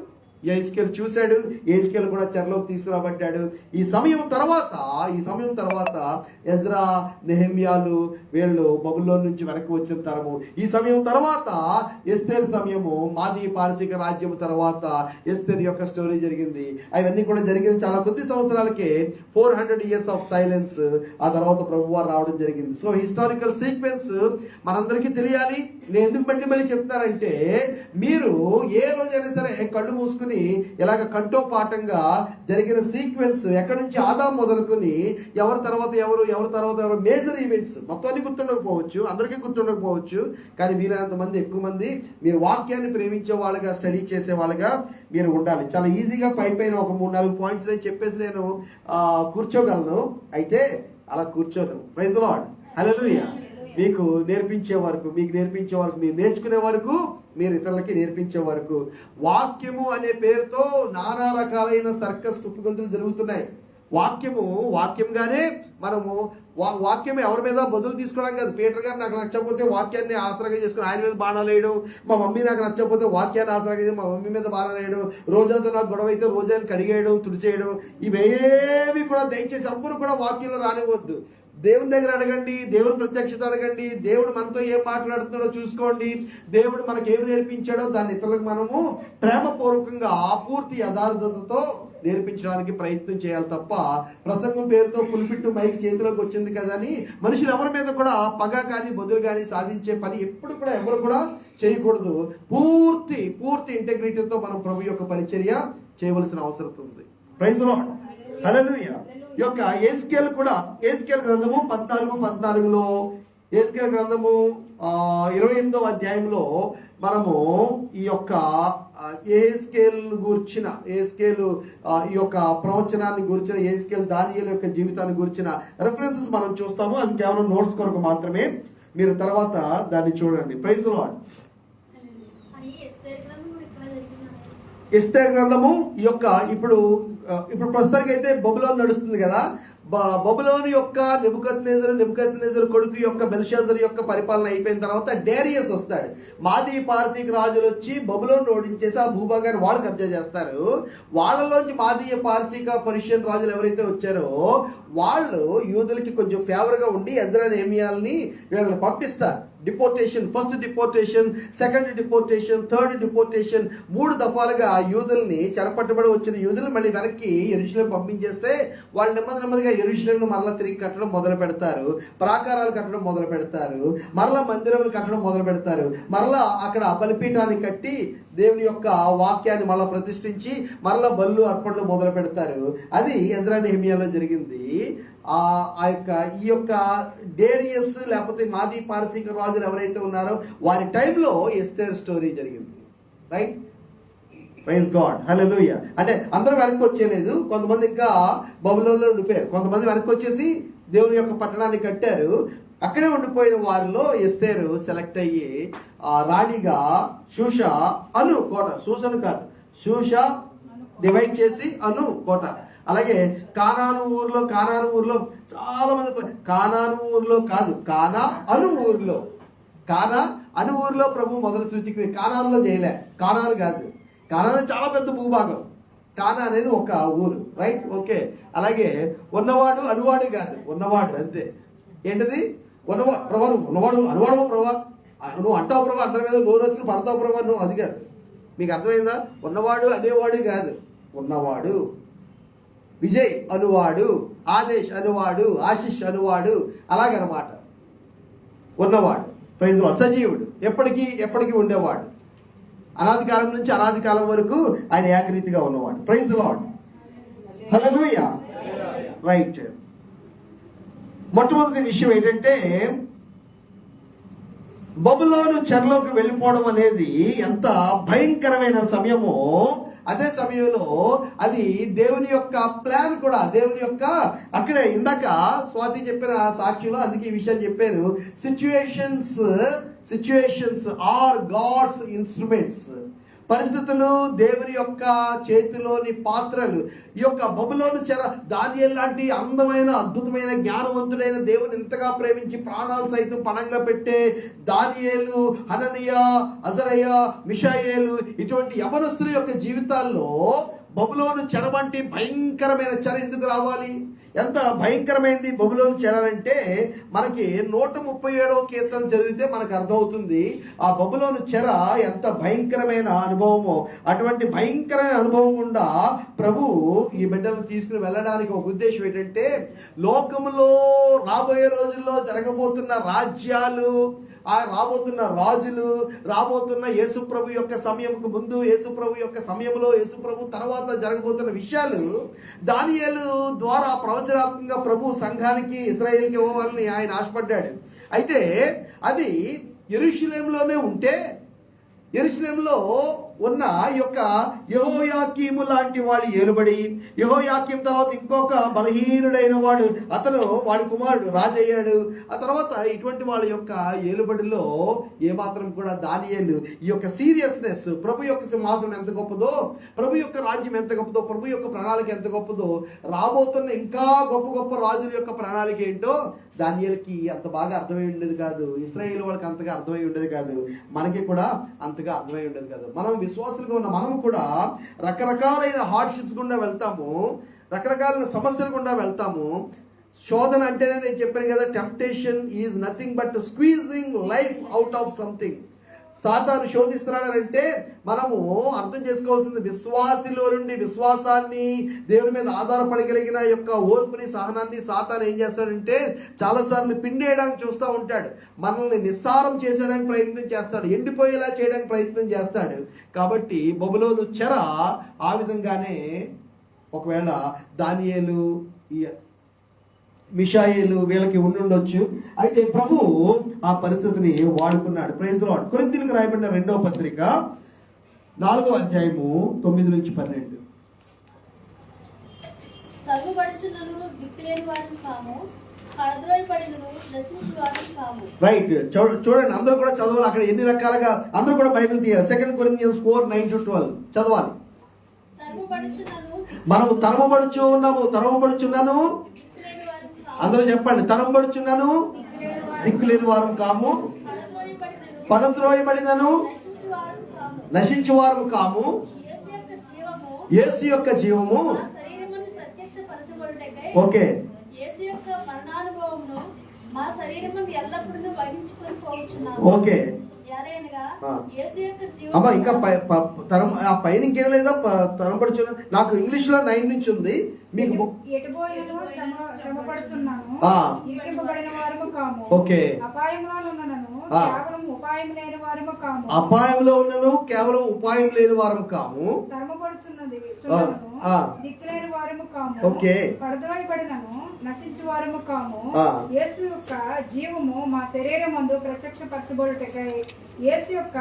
యెహెజ్కేలు చూశాడు. యెహెజ్కేలు కూడా చెరలోకి తీసుకురాబడ్డాడు. ఈ సమయం తర్వాత ఎజ్రా, నెహెమ్యాలు వీళ్ళు బబులోను నుంచి వెనక్కి వచ్చిన తరము. ఈ సమయం తర్వాత ఎస్తేర్ సమయము, మాది పారసీక రాజ్యం తర్వాత ఎస్తేర్ యొక్క స్టోరీ జరిగింది. అవన్నీ కూడా జరిగింది చాలా కొద్ది సంవత్సరాలకే. 400 years ఆఫ్ సైలెన్స్. ఆ తర్వాత ప్రభువారు రావడం జరిగింది. సో హిస్టారికల్ సీక్వెన్స్ మనందరికీ తెలియాలి. నేను ఎందుకు మళ్ళీ చెప్తానంటే, మీరు ఏ రోజైనా సరే కళ్ళు మూసుకుని ఇలాగ కంఠోపాఠంగా జరిగిన సీక్వెన్స్ ఎక్కడి నుంచి ఆదాం మొదలుకొని ఎవరి తర్వాత ఎవరు మేజర్ ఈవెంట్స్ మొత్తాన్ని గుర్తుండకపోవచ్చు, అందరికీ గుర్తుండకపోవచ్చు. కానీ వీలైనంత మంది, ఎక్కువ మంది మీరు వాక్యాన్ని ప్రేమించే వాళ్ళగా, స్టడీ చేసే వాళ్ళగా మీరు ఉండాలి. చాలా ఈజీగా పైన ఒక 3-4 పాయింట్స్ నేను చెప్పేసి నేను కూర్చోగలను. అయితే అలా కూర్చోను. Praise the lord, hallelujah. మీకు నేర్పించే వరకు, మీరు నేర్చుకునే వరకు, మీరు ఇతరులకి నేర్పించే వరకు. వాక్యము అనే పేరుతో నానా రకాలైన సర్కస్ కుప్పగంతులు జరుగుతున్నాయి. వాక్యంగానే మనము వాక్యం ఎవరి మీద బదులు తీసుకోవడం కాదు. పీటర్ గారు నాకు నచ్చకపోతే వాక్యాన్ని ఆసరాగా చేసుకుని ఆయన మీద బాణాలు వేయడం, మా మమ్మీ నాకు నచ్చకపోతే వాక్యాన్ని ఆసరాగా చేసి మా మమ్మీ మీద బాణాలు వేయడం, రోజాతో నాకు గొడవ అయితే రోజాని కడిగేయడం, తుడిచేయడం, ఇవేవి కూడా దయచేసి ఎవ్వరు కూడా వాక్యంలో రానివ్వద్దు. దేవుని దగ్గర అడగండి, దేవుని ప్రత్యక్షత అడగండి, దేవుడు మనతో ఏం మాట్లాడుతున్నాడో చూసుకోండి, దేవుడు మనకి ఏమి నేర్పించాడో దాన్ని ఇతరులకు మనము ప్రేమపూర్వకంగా పూర్తి యథార్థతతో నేర్పించడానికి ప్రయత్నం చేయాలి తప్ప ప్రసంగం పేరుతో పులిపిట్టు మైక్ చేతిలోకి వచ్చింది కదా అని మనుషులు ఎవరి మీద కూడా పగ కానీ బదులు కానీ సాధించే పని ఎప్పుడు కూడా ఎవరు కూడా చేయకూడదు. పూర్తి ఇంటెగ్రిటీతో మనం ప్రభు యొక్క పరిచర్య చేయవలసిన అవసరం ఉంది. ప్రైజ్ ది లార్డ్, హల్లెలూయా. యొక్క ఎహెజ్కేలు గ్రంథము 14:14లో యెహెజ్కేలు గ్రంథము 28వ అధ్యాయంలో మనము ఈ యొక్క యెహెజ్కేలు ఈ యొక్క ప్రవచనాన్ని గురించిన యెహెజ్కేలు దానియేలు యొక్క జీవితాన్ని గురించిన రెఫరెన్సెస్ మనం చూస్తాము. అది కేవలం నోట్స్ కొరకు మాత్రమే, మీరు తర్వాత దాన్ని చూడండి. Praise the lord. ఎస్తేర్ గ్రంథము ఈ యొక్క ఇప్పుడు ప్రస్తుతానికి అయితే బబులోన్ నడుస్తుంది కదా. బబులోన్ యొక్క నెబుకద్నెజరు కొడుకు యొక్క బెల్షాజర్ యొక్క పరిపాలన అయిపోయిన తర్వాత డేరియస్ వస్తాడు. మాదీ పారసీక రాజులు వచ్చి బబులోన్ ఓడించేసి ఆ భూభాగాన్ని వాళ్ళు కబ్జా చేస్తారు. వాళ్ళలోంచి మాదీయ పారసీక పర్షియన్ రాజులు ఎవరైతే వచ్చారో వాళ్ళు యూదులకి కొంచెం ఫేవర్గా ఉండి ఎజ్రా నెహెమియాల్ని వీళ్ళని పంపిస్తారు. Deportation, first deportation, second deportation, third deportation, 3 దఫాలుగా యూదుల్ని చెరపట్టబడి వచ్చిన యూదులు మళ్ళీ వెనక్కి యెరూషలేం పంపించేస్తే వాళ్ళు నెమ్మదిగా యెరూషలేంను మరలా తిరిగి కట్టడం మొదలు పెడతారు. ప్రాకారాలు కట్టడం మొదలు పెడతారు. మరలా మందిరాలు కట్టడం మొదలు పెడతారు. మరలా అక్కడ బలిపీఠాన్ని కట్టి దేవుని యొక్క వాక్యాన్ని మళ్ళా ప్రతిష్ఠించి మరలా బళ్ళు అర్పణలు మొదలు పెడతారు. అది ఎజ్రా నెహెమియాలో జరిగింది. ఈ యొక్క డేరియస్ లేకపోతే మాదీ పారసీక రాజులు ఎవరైతే ఉన్నారో వారి టైంలో ఎస్తేర్ స్టోరీ జరిగింది. రైట్, ప్రైజ్ గాడ్, హల్లెలూయా. అంటే అందరూ వెనక్కి వచ్చేలేదు, కొంతమంది ఇంకా బబులోన్లో ఉండిపోయారు, కొంతమంది వెనక్కి వచ్చేసి దేవుని యొక్క పట్టణాన్ని కట్టారు. అక్కడే ఉండిపోయిన వారిలో ఎస్తేరు సెలెక్ట్ అయ్యి రాణిగా షూషా అను కోట, షూషను కాదు, షూషా డివైడ్ చేసి అను కోట. అలాగే కానాను ఊర్లో చాలా మంది కానాను ఊర్లో కాదు, కానా అను ఊర్లో ప్రభు మొదటి సృష్టికి కానానులో చేయలే. కానాను కాదు, కానాను చాలా పెద్ద భూభాగం. కానా అనేది ఒక ఊరు. Right, okay. అలాగే ఉన్నవాడు అనువాడు కాదు, ఉన్నవాడు అంతే. ఏంటది? ఉన్నవాడు అనువాడు ప్రభా, నువ్వు అంటావు ప్రభా, అందరి మీద నోరేసుకుని పడతావు ప్రభా, నువ్వు అది కాదు. మీకు అర్థమైందా? ఉన్నవాడు అనేవాడు కాదు, ఉన్నవాడు. విజయ్ అనువాడు, ఆదేశ్ అనువాడు, ఆశిష్ అనువాడు, అలాగనమాట. ఉన్నవాడు, ప్రైజ్ లార్డ్, సజీవుడు, ఎప్పటికీ ఉండేవాడు. అనాది కాలం నుంచి అనాది కాలం వరకు ఆయన ఏకరీతిగా ఉన్నవాడు. ప్రైజ్ లార్డ్, హల్లెలూయా. రైట్, మొట్టమొదటి విషయం ఏంటంటే బబులోను చెరలోకి వెళ్ళిపోవడం అనేది ఎంత భయంకరమైన సమయమో, అదే సమయంలో అది దేవుని యొక్క ప్లాన్ కూడా. దేవుని యొక్క అక్కడే ఇందాక స్వాతి చెప్పిన సాక్షిలో అందుకే ఈ విషయం చెప్పాను. Situations are God's instruments. పరిస్థితులు దేవుని యొక్క చేతిలోని పాత్రలు. ఈ యొక్క బబులోను చెర దానియేలు లాంటి అందమైన అద్భుతమైన జ్ఞానవంతుడైన దేవుని ఇంతగా ప్రేమించి ప్రాణాలు సైతం పణంగా పెట్టే దానియేలు, హననియా, అజరయ్య, మిషాయేలు ఇటువంటి యవనస్తుల యొక్క జీవితాల్లో బబులోను చెర వంటి భయంకరమైన చెర ఎందుకు రావాలి? ఎంత భయంకరమైంది బబులోను చెర అంటే మనకి 137వ కీర్తన చదివితే మనకు అర్థమవుతుంది ఆ బబులోను చెర ఎంత భయంకరమైన అనుభవమో. అటువంటి భయంకరమైన అనుభవం గుండా ప్రభు ఈ బిడ్డలను తీసుకుని వెళ్ళడానికి ఒక ఉద్దేశం ఏంటంటే లోకములో రాబోయే రోజుల్లో జరగబోతున్న రాజ్యాలు, రాబోతున్న రాజులు, రాబోతున్న యేసుప్రభు యొక్క సమయంకు ముందు, యేసుప్రభు యొక్క సమయంలో, యేసుప్రభు తర్వాత జరగబోతున్న విషయాలు దానియేలు ద్వారా ప్రవచనాత్మకంగా ప్రభు సంఘానికి, ఇశ్రాయేలుకి ఇవ్వాలని ఆయన ఆశపడ్డాడు. అయితే అది యెరూషలేములోనే ఉంటే, యెరూషలేములో ఉన్న ఈ యొక్క యెహోయాకీము లాంటి వాడు ఏలుబడి, యెహోయాకీం తర్వాత ఇంకొక బలహీనుడైన వాడు, అతను వాడి కుమారుడు రాజయ్యాడు. ఆ తర్వాత ఇటువంటి వాళ్ళ యొక్క ఏలుబడిలో ఏమాత్రం కూడా దానియేలు ఈ యొక్క సీరియస్నెస్, ప్రభు యొక్క సింహాసనం ఎంత గొప్పదో, ప్రభు యొక్క రాజ్యం ఎంత గొప్పదో, ప్రభు యొక్క ప్రణాళిక ఎంత గొప్పదో, రాబోతున్న ఇంకా గొప్ప గొప్ప రాజుల యొక్క ప్రణాళిక ఏంటో దానియేలుకి అంత బాగా అర్థమై ఉండేది కాదు. ఇశ్రాయేలు వాళ్ళకి అంతగా అర్థమై ఉండేది కాదు. మనకి కూడా అంతగా అర్థమై ఉండేది కాదు. మనం విశ్వాసులుగా ఉన్న మనము కూడా రకరకాలైన హార్డ్షిప్స్ గుండా వెళ్తాము, రకరకాలైన సమస్యలు గుండా వెళ్తాము. శోధన అంటేనే నేను చెప్పాను కదా, temptation is nothing but squeezing life out of something. సాతాను శోధిస్తున్నాడంటే మనము అర్థం చేసుకోవాల్సింది, విశ్వాసిలో నుండి విశ్వాసాన్ని, దేవుని మీద ఆధారపడగలిగిన యొక్క ఓర్పుని, సహనాన్ని సాతాను ఏం చేస్తాడంటే చాలాసార్లు పిండేయడానికి చూస్తూ ఉంటాడు. మనల్ని నిస్సారం చేసేయడానికి ప్రయత్నం చేస్తాడు, ఎండిపోయేలా చేయడానికి ప్రయత్నం చేస్తాడు. కాబట్టి బబులోను చెర ఆ విధంగానే ఒకవేళ దానియేలు మిషాయేలు వీళ్ళకి ఉండుండొచ్చు. అయితే ప్రభు ఆ పరిస్థితిని వాడుకున్నాడు. Praise the lord. కొరింథీయులకు రాయబడిన 2వ పత్రిక 4వ అధ్యాయము 9 నుంచి 12. రైట్, చూడండి అందరూ కూడా చదవాలి. అక్కడ ఎన్ని రకాలుగా అందరూ కూడా బైబిల్ తీయాలి. 2 Corinthians 4:9-12 చదవాలి. మనము తరమబడుచున్నాను. అందరూ చెప్పండి, తరమబడుచున్నాను, దిక్కులేని వారం కాము, పడద్రోయబడినను నశించు వారం కాము, యేసు యొక్క జీవము. ఓకే, ఓకే అమ్మా, ఇంకా ఆ పైన ఇంకేం లేదా? తరమపడుచు. నాకు ఇంగ్లీష్ లో 9 నుంచి ఉంది. మీకు ఓకే, అపాయంలో ఉన్నను కేవలం ఉపాయం లేని వారం కాము, ఓకే, నశించు వారము కాము, యేసు యొక్క జీవము మా శరీరమందు ప్రత్యక్షపరచబడుటకై యేసు యొక్క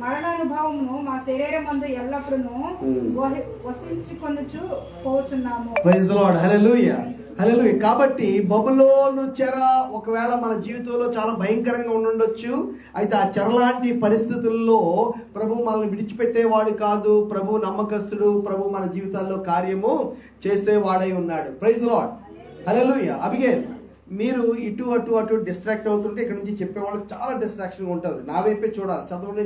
మరణానుభవమును మా శరీరమందు ఎల్లప్పుడూ వసించుకొనుచు పోచున్నాము. Praise the lord. Hallelujah, hallelujah. కాబట్టి బబులోను చెర ఒకవేళ మన జీవితంలో చాలా భయంకరంగా ఉండుండొచ్చు. అయితే ఆ చెర లాంటి పరిస్థితుల్లో ప్రభు మనల్ని విడిచిపెట్టేవాడు కాదు. ప్రభు నమ్మకస్తుడు. ప్రభు మన జీవితాల్లో కార్యము చేసేవాడై ఉన్నాడు. Praise the lord. హల్లెలూయా. అబిగేల్, మీరు ఇటు అటు డిస్ట్రాక్ట్ అవుతుంటే ఇక్కడ నుంచి చెప్పే వాళ్ళకి చాలా డిస్ట్రాక్షన్ ఉంటుంది. నా వైపే చూడాలి.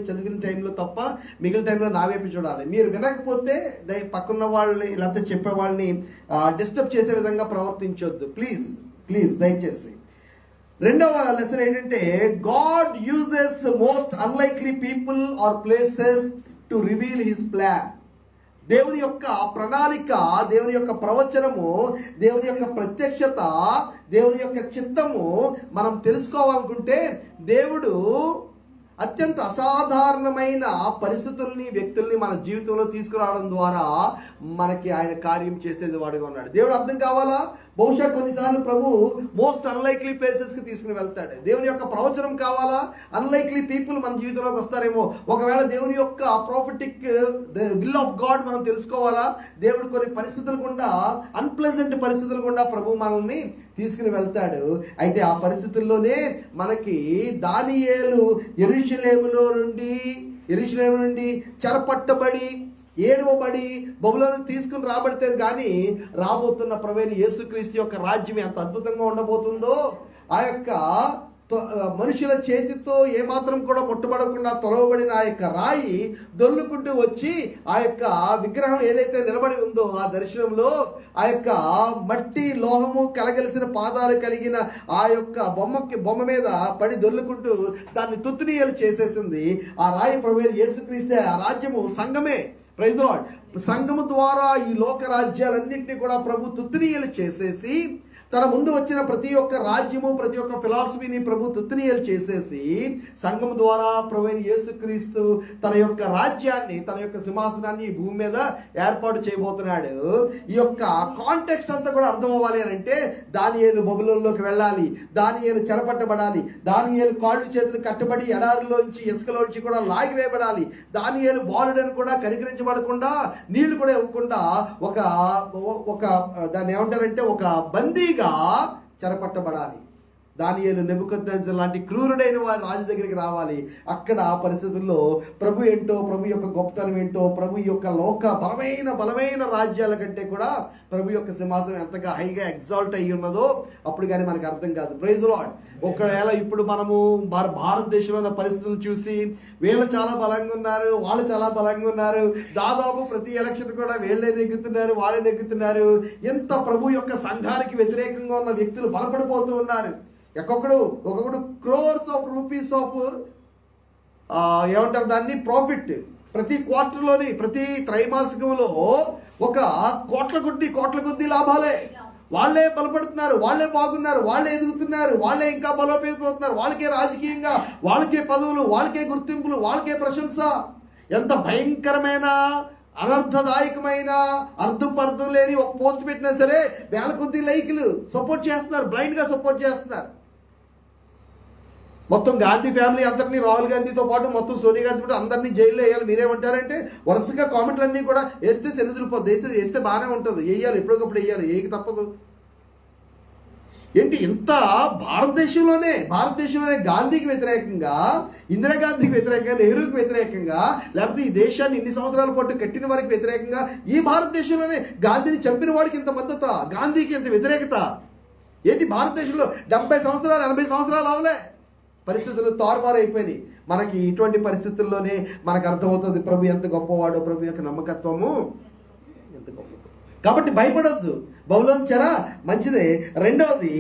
చదివిన టైంలో తప్ప మిగిలిన టైంలో నా వైపే చూడాలి. మీరు వినకపోతే పక్కన్న వాళ్ళని లేకపోతే చెప్పే వాళ్ళని డిస్టర్బ్ చేసే విధంగా ప్రవర్తించొద్దు. ప్లీజ్ దయచేసి. 2వ లెసన్ ఏంటంటే, God uses most unlikely people or places to reveal his plan. దేవుని యొక్క ప్రణాళిక, దేవుని యొక్క ప్రవచనము, దేవుని యొక్క ప్రత్యక్షత, దేవుని యొక్క చిత్తము మనం తెలుసుకోవాలనుకుంటే దేవుడు అత్యంత అసాధారణమైన పరిస్థితుల్ని, వ్యక్తుల్ని మన జీవితంలో తీసుకురావడం ద్వారా మనకి ఆయన కార్యం చేసేది వాడుగా ఉన్నాడు. దేవుడు అర్థం కావాలా? బహుశా కొన్నిసార్లు ప్రభు మోస్ట్ అన్లైక్లీ ప్లేసెస్ కి తీసుకుని వెళ్తాడు. దేవుని యొక్క ప్రవచనం కావాలా? అన్లైక్లీ పీపుల్ మన జీవితంలోకి వస్తారేమో. ఒకవేళ దేవుని యొక్క ప్రాఫిటిక్ విల్ ఆఫ్ గాడ్ మనం తెలుసుకోవాలా? దేవుడు కొన్ని పరిస్థితులు గుండా, అన్ప్లెజెంట్ పరిస్థితులు గుండా ప్రభు మనల్ని తీసుకుని వెళ్తాడు. అయితే ఆ పరిస్థితుల్లోనే మనకి దానియేలు యెరూషలేములో నుండి చెరపట్టబడి ఏడవబడి బబులోనుకు తీసుకుని రాబడితే కానీ రాబోతున్న ప్రభువైన యేసుక్రీస్తు యొక్క రాజ్యం ఎంత అద్భుతంగా ఉండబోతుందో, ఆ యొక్క మనుషుల చేతితో ఏమాత్రం కూడా ముట్టబడకుండా తొలవబడిన ఆ యొక్క రాయి దొర్లుకుంటూ వచ్చి ఆ యొక్క విగ్రహం ఏదైతే నిలబడి ఉందో ఆ దర్శనంలో ఆ యొక్క మట్టి లోహము కలగలిసిన పాదాలు కలిగిన ఆ యొక్క బొమ్మ మీద పడి దొర్లుకుంటూ దాన్ని తుత్తునీయలు చేసేసింది. ఆ రాయి ప్రభువైన యేసుక్రీస్తే. ఆ రాజ్యము సంఘమే. Praise the Lord. సంఘము ద్వారా ఈ లోక రాజ్యాలన్నింటినీ కూడా ప్రభు తుత్తునీయలు చేసేసి తన ముందు వచ్చిన ప్రతి ఒక్క రాజ్యము, ప్రతి ఒక్క ఫిలాసఫీని ప్రభు తుత్తునీయలు చేసేసి సంఘం ద్వారా ప్రభువైన యేసుక్రీస్తు తన యొక్క రాజ్యాన్ని, తన యొక్క సింహాసనాన్ని ఈ భూమి మీద ఏర్పాటు చేయబోతున్నాడు. ఈ యొక్క కాంటెక్స్ట్ అంతా కూడా అర్థం అవ్వాలి అని అంటే దానియేలు బబులోనులోకి వెళ్ళాలి, దానియేలు చెరపట్టబడాలి, దానియేలు కాళ్ళు చేతులు కట్టబడి ఎడారిలోంచి ఇసుకలోంచి కూడా లాగివేయబడాలి, దానియేలు బాలుడని కూడా కనికరించబడకుండా నీళ్లు కూడా ఇవ్వకుండా ఒక దాన్ని ఏమంటారంటే ఒక బందీగా చెరపట్టబడాలి. దానియేలు నెబుకద్నెజర్ లాంటి క్రూరుడైన వారి రాజు దగ్గరికి రావాలి. అక్కడ ఆ పరిస్థితుల్లో ప్రభు ఏంటో, ప్రభు యొక్క గొప్పతనం ఏంటో, ప్రభు యొక్క లోక బలమైన రాజ్యాల కంటే కూడా ప్రభు యొక్క సింహాసనం ఎంతగా హైగా ఎగ్జాల్ట్ అయ్యి ఉన్నదో అప్పుడు కానీ మనకు అర్థం కాదు. Praise the Lord. ఒకవేళ ఇప్పుడు మనము భారతదేశంలో ఉన్న పరిస్థితులు చూసి వీళ్ళు చాలా బలంగా ఉన్నారు, వాళ్ళు చాలా బలంగా ఉన్నారు, దాదాపు ప్రతి ఎలక్షన్ కూడా వీళ్ళే నెగ్గుతున్నారు, వాళ్ళే నెగ్గుతున్నారు, ఎంత ప్రభు యొక్క సంఘానికి వ్యతిరేకంగా ఉన్న వ్యక్తులు బలపడిపోతూ ఉన్నారు. ఒక్కొక్కడు క్రోర్స్ ఆఫ్ రూపీస్ ఆఫ్ ఏమంటారు దాన్ని ప్రాఫిట్ ప్రతి క్వార్టర్లోని, ప్రతి త్రైమాసికంలో ఒక కోట్ల కొద్ది లాభాలే. వాళ్ళే బలపడుతున్నారు, వాళ్ళే బాగున్నారు, వాళ్ళే ఎదుగుతున్నారు, వాళ్ళే ఇంకా బలోపేతం అవుతున్నారు. వాళ్ళకే రాజకీయంగా, వాళ్ళకే పదవులు, వాళ్ళకే గుర్తింపులు, వాళ్ళకే ప్రశంస. ఎంత భయంకరమైన అనర్థదాయకమైన అర్థం లేని ఒక పోస్ట్ పెట్టినా సరే వేల కొద్ది లైకులు సపోర్ట్ చేస్తున్నారు, బ్లైండ్గా సపోర్ట్ చేస్తున్నారు. మొత్తం గాంధీ ఫ్యామిలీ అందరినీ, రాహుల్ గాంధీతో పాటు మొత్తం సోనియా గాంధీ కూడా అందరినీ జైల్లో వేయాలి. మీరేమంటారంటే వరుసగా కామెంట్లన్నీ కూడా వేస్తే శనిదిరిపోద్ది, వేస్తే బాగానే ఉంటుంది, వేయాలి, ఎప్పటికప్పుడు వేయాలి, ఏకి తప్పదు. ఏంటి ఇంత భారతదేశంలోనే గాంధీకి వ్యతిరేకంగా, ఇందిరాగాంధీకి వ్యతిరేకంగా, నెహ్రూకి వ్యతిరేకంగా, లేకపోతే ఈ దేశాన్ని ఇన్ని సంవత్సరాల పాటు కట్టిన వారికి వ్యతిరేకంగా, ఈ భారతదేశంలోనే గాంధీని చంపిన వాడికి ఇంత మద్దత, గాంధీకి ఇంత వ్యతిరేకత ఏంటి? భారతదేశంలో 70 సంవత్సరాలు 80 సంవత్సరాలు అవలే, పరిస్థితులు తారుమారు అయిపోయింది. మనకి ఇటువంటి పరిస్థితుల్లోనే మనకు అర్థమవుతుంది ప్రభు ఎంత గొప్పవాడో, ప్రభు యొక్క నమ్మకత్వము ఎంత గొప్ప. కాబట్టి భయపడొద్దు. బబులోను చెర మంచిదే. రెండవది,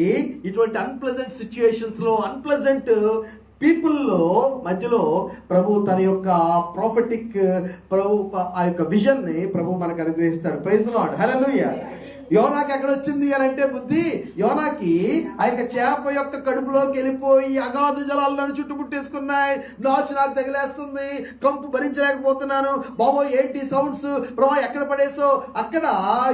ఇటువంటి అన్ప్లెజెంట్ సిచ్యుయేషన్స్లో, అన్ప్లెజెంట్ పీపుల్లో మధ్యలో ప్రభు తన యొక్క ప్రాఫిటిక్ ప్రభు ఆ యొక్క విజన్ని ప్రభు మనకు అనుగ్రహిస్తాడు. ప్రైజ్ ది లార్డ్, హల్లెలూయా. యోనాకి ఎక్కడ వచ్చింది అని అంటే బుద్ధి, యోనాకి ఆ యొక్క చేప యొక్క కడుపులోకి వెళ్ళిపోయి అగాధ జలాలను చుట్టుముట్టేసుకున్నాయి. నాచు నాకు తగిలేస్తుంది, కంపు భరించలేకపోతున్నాను, బాబో ఏంటి సౌండ్స్, ప్రభా ఎక్కడ పడేసో అక్కడ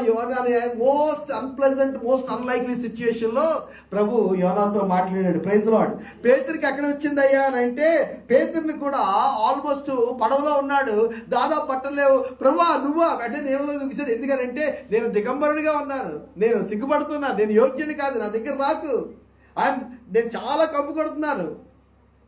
యోనా most unpleasant, most unlikely situation లో ప్రభు యోనాతో మాట్లాడాడు. Praise lord. పేతురికి ఎక్కడ వచ్చింది అయ్యా అని అంటే, పేతురిని కూడా ఆల్మోస్ట్ పడవలో ఉన్నాడు, దాదాపు పట్టలేవు, ప్రభా నువ్వా వెంటనే నీళ్ళలో దూకిసాడు. ఎందుకనంటే నేను దిగంబరుడిగా ఉన్నాను, నేను సిగ్గుపడుతున్నా, నేను యోగ్యుని కాదు, నా దగ్గర రాకు, నేను చాలా కంపు కొడుతున్నాను.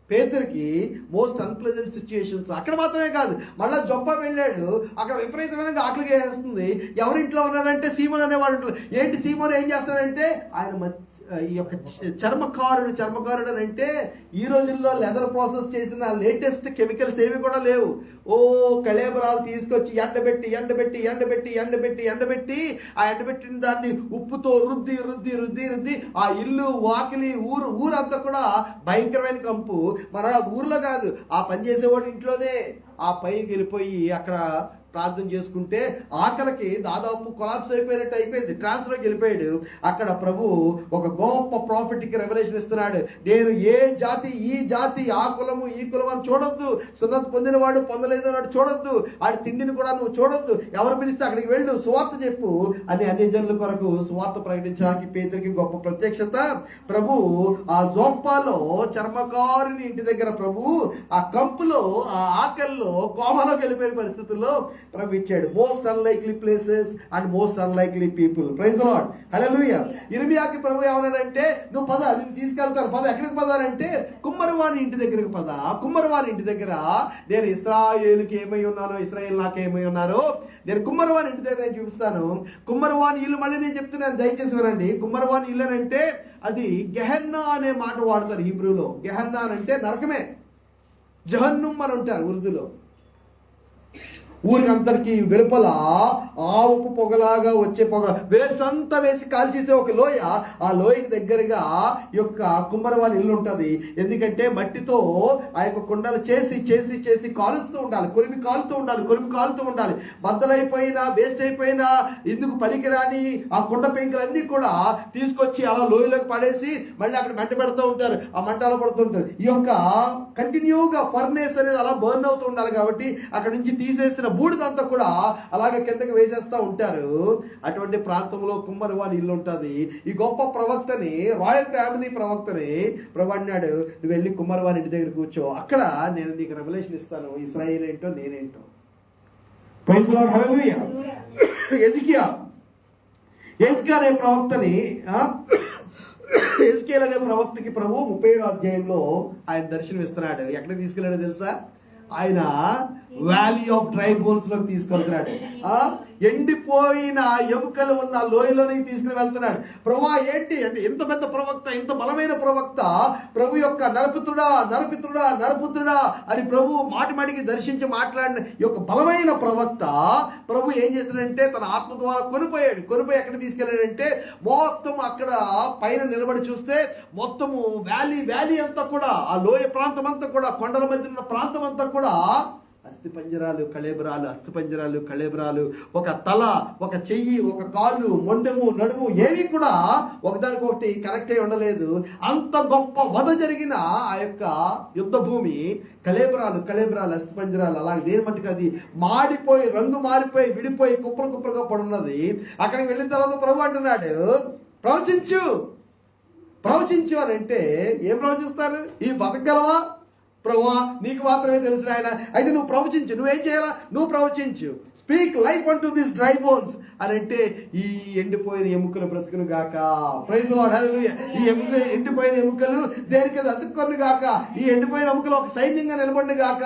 పేతురికి మోస్ట్ అన్ప్లెజెంట్ సిచ్యుయేషన్స్. అక్కడ మాత్రమే కాదు, మళ్ళీ జొప్ప వెళ్ళాడు, అక్కడ విపరీతమైన ఆకలిగా వేస్తుంది. ఎవరింట్లో ఉన్నాడంటే సీమోన్ అనేవాడు. ఏంటి సీమోన్ ఏం చేస్తాడంటే, ఆయన ఈ యొక్క చర్మకారుడు అని అంటే, ఈ రోజుల్లో లెదర్ ప్రాసెస్ చేసిన లేటెస్ట్ కెమికల్స్ ఏవి కూడా లేవు. కళేబరాలు తీసుకొచ్చి ఎండబెట్టి ఆ ఎండబెట్టిన దాన్ని ఉప్పుతో రుద్ది ఆ ఇల్లు వాకిలి ఊరంతా కూడా భయంకరమైన కంపు. మన ఊర్లో కాదు, ఆ పని చేసేవాడు ఇంట్లోనే ఆ పైకి వెళ్ళిపోయి అక్కడ ప్రార్థన చేసుకుంటే ఆకలికి దాదాపు కొలాప్స్ అయిపోయింది, ట్రాన్స్ఫర్కి వెళ్ళిపోయాడు. అక్కడ ప్రభు ఒక గొప్ప ప్రాఫిటిక్ రెవల్యూషన్ ఇస్తున్నాడు. నేను ఏ జాతి, ఈ జాతి, ఆ కులము, ఈ కులం అని చూడొద్దు, సున్నతి పొందినవాడు పొందలేదు వాడు చూడొద్దు, ఆడి తిండిని కూడా నువ్వు చూడొద్దు, ఎవరు పిలిస్తే అక్కడికి వెళ్ళు, సువార్త చెప్పు అని అన్ని జనుల కొరకు సువార్త ప్రకటించడానికి పేతురికి గొప్ప ప్రత్యక్షత. ప్రభు ఆ జోప్పాలో చర్మకారుని ఇంటి దగ్గర ప్రభు ఆ కంపులో, ఆ ఆకల్లో, కోమాలోకి వెళ్ళిపోయిన పరిస్థితుల్లో ప్రభు ఇచ్చాడు. Most unlikely places and most unlikely people. Praise the lord, hallelujah. ఇర్మియాకి ప్రభు ఏమన్నాడంటే, నువ్వు పద, నేను తీసుకెళ్తాను, పద. ఎక్కడికి పదారంటే, కుమ్మరివాని ఇంటి దగ్గరకు పద. కుమ్మరివాని ఇంటి దగ్గర నేను ఇశ్రాయేలుకి ఏమై ఉన్నానో, ఇశ్రాయేల్ నాకు ఏమై ఉన్నారో నేను కుమ్మరివాని ఇంటి దగ్గర నేను చూపిస్తాను. కుమ్మరివాని ఇల్లు మళ్ళీ నేను చెప్తున్నాను, దయచేసి వినండి. కుమ్మరివాని ఇల్లు అంటే అది గెహన్నా అనే మాట వాడతారు హీబ్రూలో. గెహన్నా అంటే నరకమే, జహన్నుమ్ అని ఉంటారు ఉర్దూలో. ఊరికంతరికి వెలుపల ఆవుపు పొగలాగా వచ్చే పొగ వేసంతా వేసి కాల్చేసే ఒక లోయ, ఆ లోయకి దగ్గరగా ఈ యొక్క కుమ్మరవాని ఇల్లు ఉంటుంది. ఎందుకంటే మట్టితో ఆ యొక్క కుండలు చేసి కాలుస్తూ ఉండాలి, కొరిమి కాలుతూ ఉండాలి. బద్దలైపోయినా, వేస్ట్ అయిపోయినా, ఇందుకు పనికిరాని ఆ కుండ పెంకులన్నీ కూడా తీసుకొచ్చి అలా లోయలోకి పడేసి మళ్ళీ అక్కడ మంట పెడుతూ ఉంటారు, ఆ మంటలో పడుతుంటుంది. ఈ యొక్క కంటిన్యూగా ఫర్నేస్ అనేది అలా బర్న్ అవుతూ ఉండాలి. కాబట్టి అక్కడ నుంచి తీసేసిన బూడిదంతా కూడా అలాగే కిందకి వేసేస్తూ ఉంటారు. అటువంటి ప్రాంతంలో కుమ్మరివాని ఇల్లు ఉంటుంది. ఈ గొప్ప ప్రవక్తని, రాయల్ ఫ్యామిలీ ప్రవక్తని ప్రభు అన్నాడు, నువ్వు వెళ్ళి కుమ్మరివాని ఇంటి దగ్గర కూర్చో, అక్కడ నేను నీకు రెవల్యూషన్ ఇస్తాను, ఇశ్రాయేల్ ఏంటో నేనేంటో. ప్రైజ్ ది లార్డ్, హల్లెలూయా. ఎజికియా అనే ప్రవక్తని, ఎజికియేల్ అనే ప్రవక్తకి ప్రభు 37వ అధ్యాయంలో ఆయన దర్శనం ఇస్తున్నాడు. ఎక్కడికి తీసుకెళ్ళాడో తెలుసా? ఆయన వ్యాలీ ఆఫ్ డ్రై బోన్స్ లోకి తీసుకెళ్తున్నాడు. ఎండిపోయిన ఎముకలు ఉన్న లోయలోనికి తీసుకుని వెళ్తున్నాడు. ప్రభా ఏంటి అంటే, ఇంత పెద్ద ప్రవక్త, ఇంత బలమైన ప్రవక్త, ప్రభు యొక్క నరపుత్రుడా అని ప్రభు మాటికి దర్శించి మాట్లాడిన ఈ యొక్క బలమైన ప్రవక్త ప్రభు ఏం చేశాడంటే, తన ఆత్మ ద్వారా కొనిపోయి ఎక్కడ తీసుకెళ్ళాడంటే, మొత్తం అక్కడ పైన నిలబడి చూస్తే మొత్తము వ్యాలీ అంతా కూడా, ఆ లోయ ప్రాంతం అంతా కూడా, కొండల మధ్య ఉన్న ప్రాంతం అంతా కూడా అస్థిపంజరాలు కళేబరాలు, ఒక తల, ఒక చెయ్యి, ఒక కాళ్ళు, మొండెము, నడుము ఏవి కూడా ఒకదానికొకటి కనెక్ట్ అయి ఉండలేదు. అంత గొప్ప వధ జరిగిన ఆ యొక్క యుద్ధ భూమి కళేబరాలు, అస్థిపంజరాలు అలాగే దేని మట్టుకు అది మాడిపోయి, రంగు మారిపోయి, విడిపోయి కుప్పలుగా పడున్నది. అక్కడికి వెళ్ళిన తర్వాత ప్రభు అంటున్నాడు, ప్రవచించు అని అంటే ఏం ప్రవచిస్తారు? ఈ బతకగలవా ప్రభువా, నీకు మాత్రమే తెలుసు ఆయన. అయితే నువ్వు ప్రవచించు. నువ్వేం చేయాలా? నువ్వు ప్రవచించు. స్పీక్ లైఫ్ అంటూ దిస్ డ్రై బోన్స్ అని అంటే ఈ ఎండిపోయిన ఎముకలు బ్రతుకును గాక. ప్రైజ్ ది లార్డ్, హల్లెలూయా. ఈ ఎండిపోయిన ఎముకలు దేనికి అతుక్కొను గాక. ఈ ఎండిపోయిన ఎముకలు ఒక సైన్యంగా నిలబడిన గాక.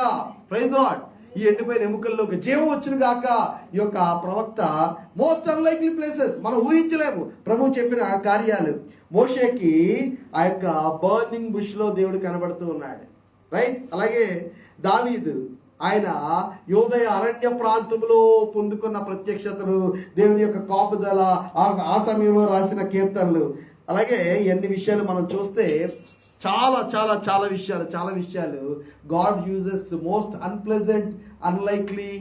Praise the Lord. ఈ ఎండిపోయిన ఎముకల్లో ఒక జీవం వచ్చును గాక. ఈ యొక్క ప్రవక్త మోస్ట్ అన్లైక్లీ ప్లేసెస్, మనం ఊహించలేము ప్రభువు చెప్పిన కార్యాలు. మోషేకి ఆ యొక్క బర్నింగ్ బుష్ లో దేవుడు కనబడుతూ ఉన్నాడు, రైట్. అలాగే దావీదు ఆయన యోదయ అరణ్య ప్రాంతంలో పొందుకున్న ప్రత్యక్షతలు, దేవుని యొక్క కాపుదల, ఆ సమయంలో రాసిన కీర్తనలు, అలాగే ఎన్ని విషయాలు మనం చూస్తే చాలా విషయాలు God uses most unpleasant, unlikely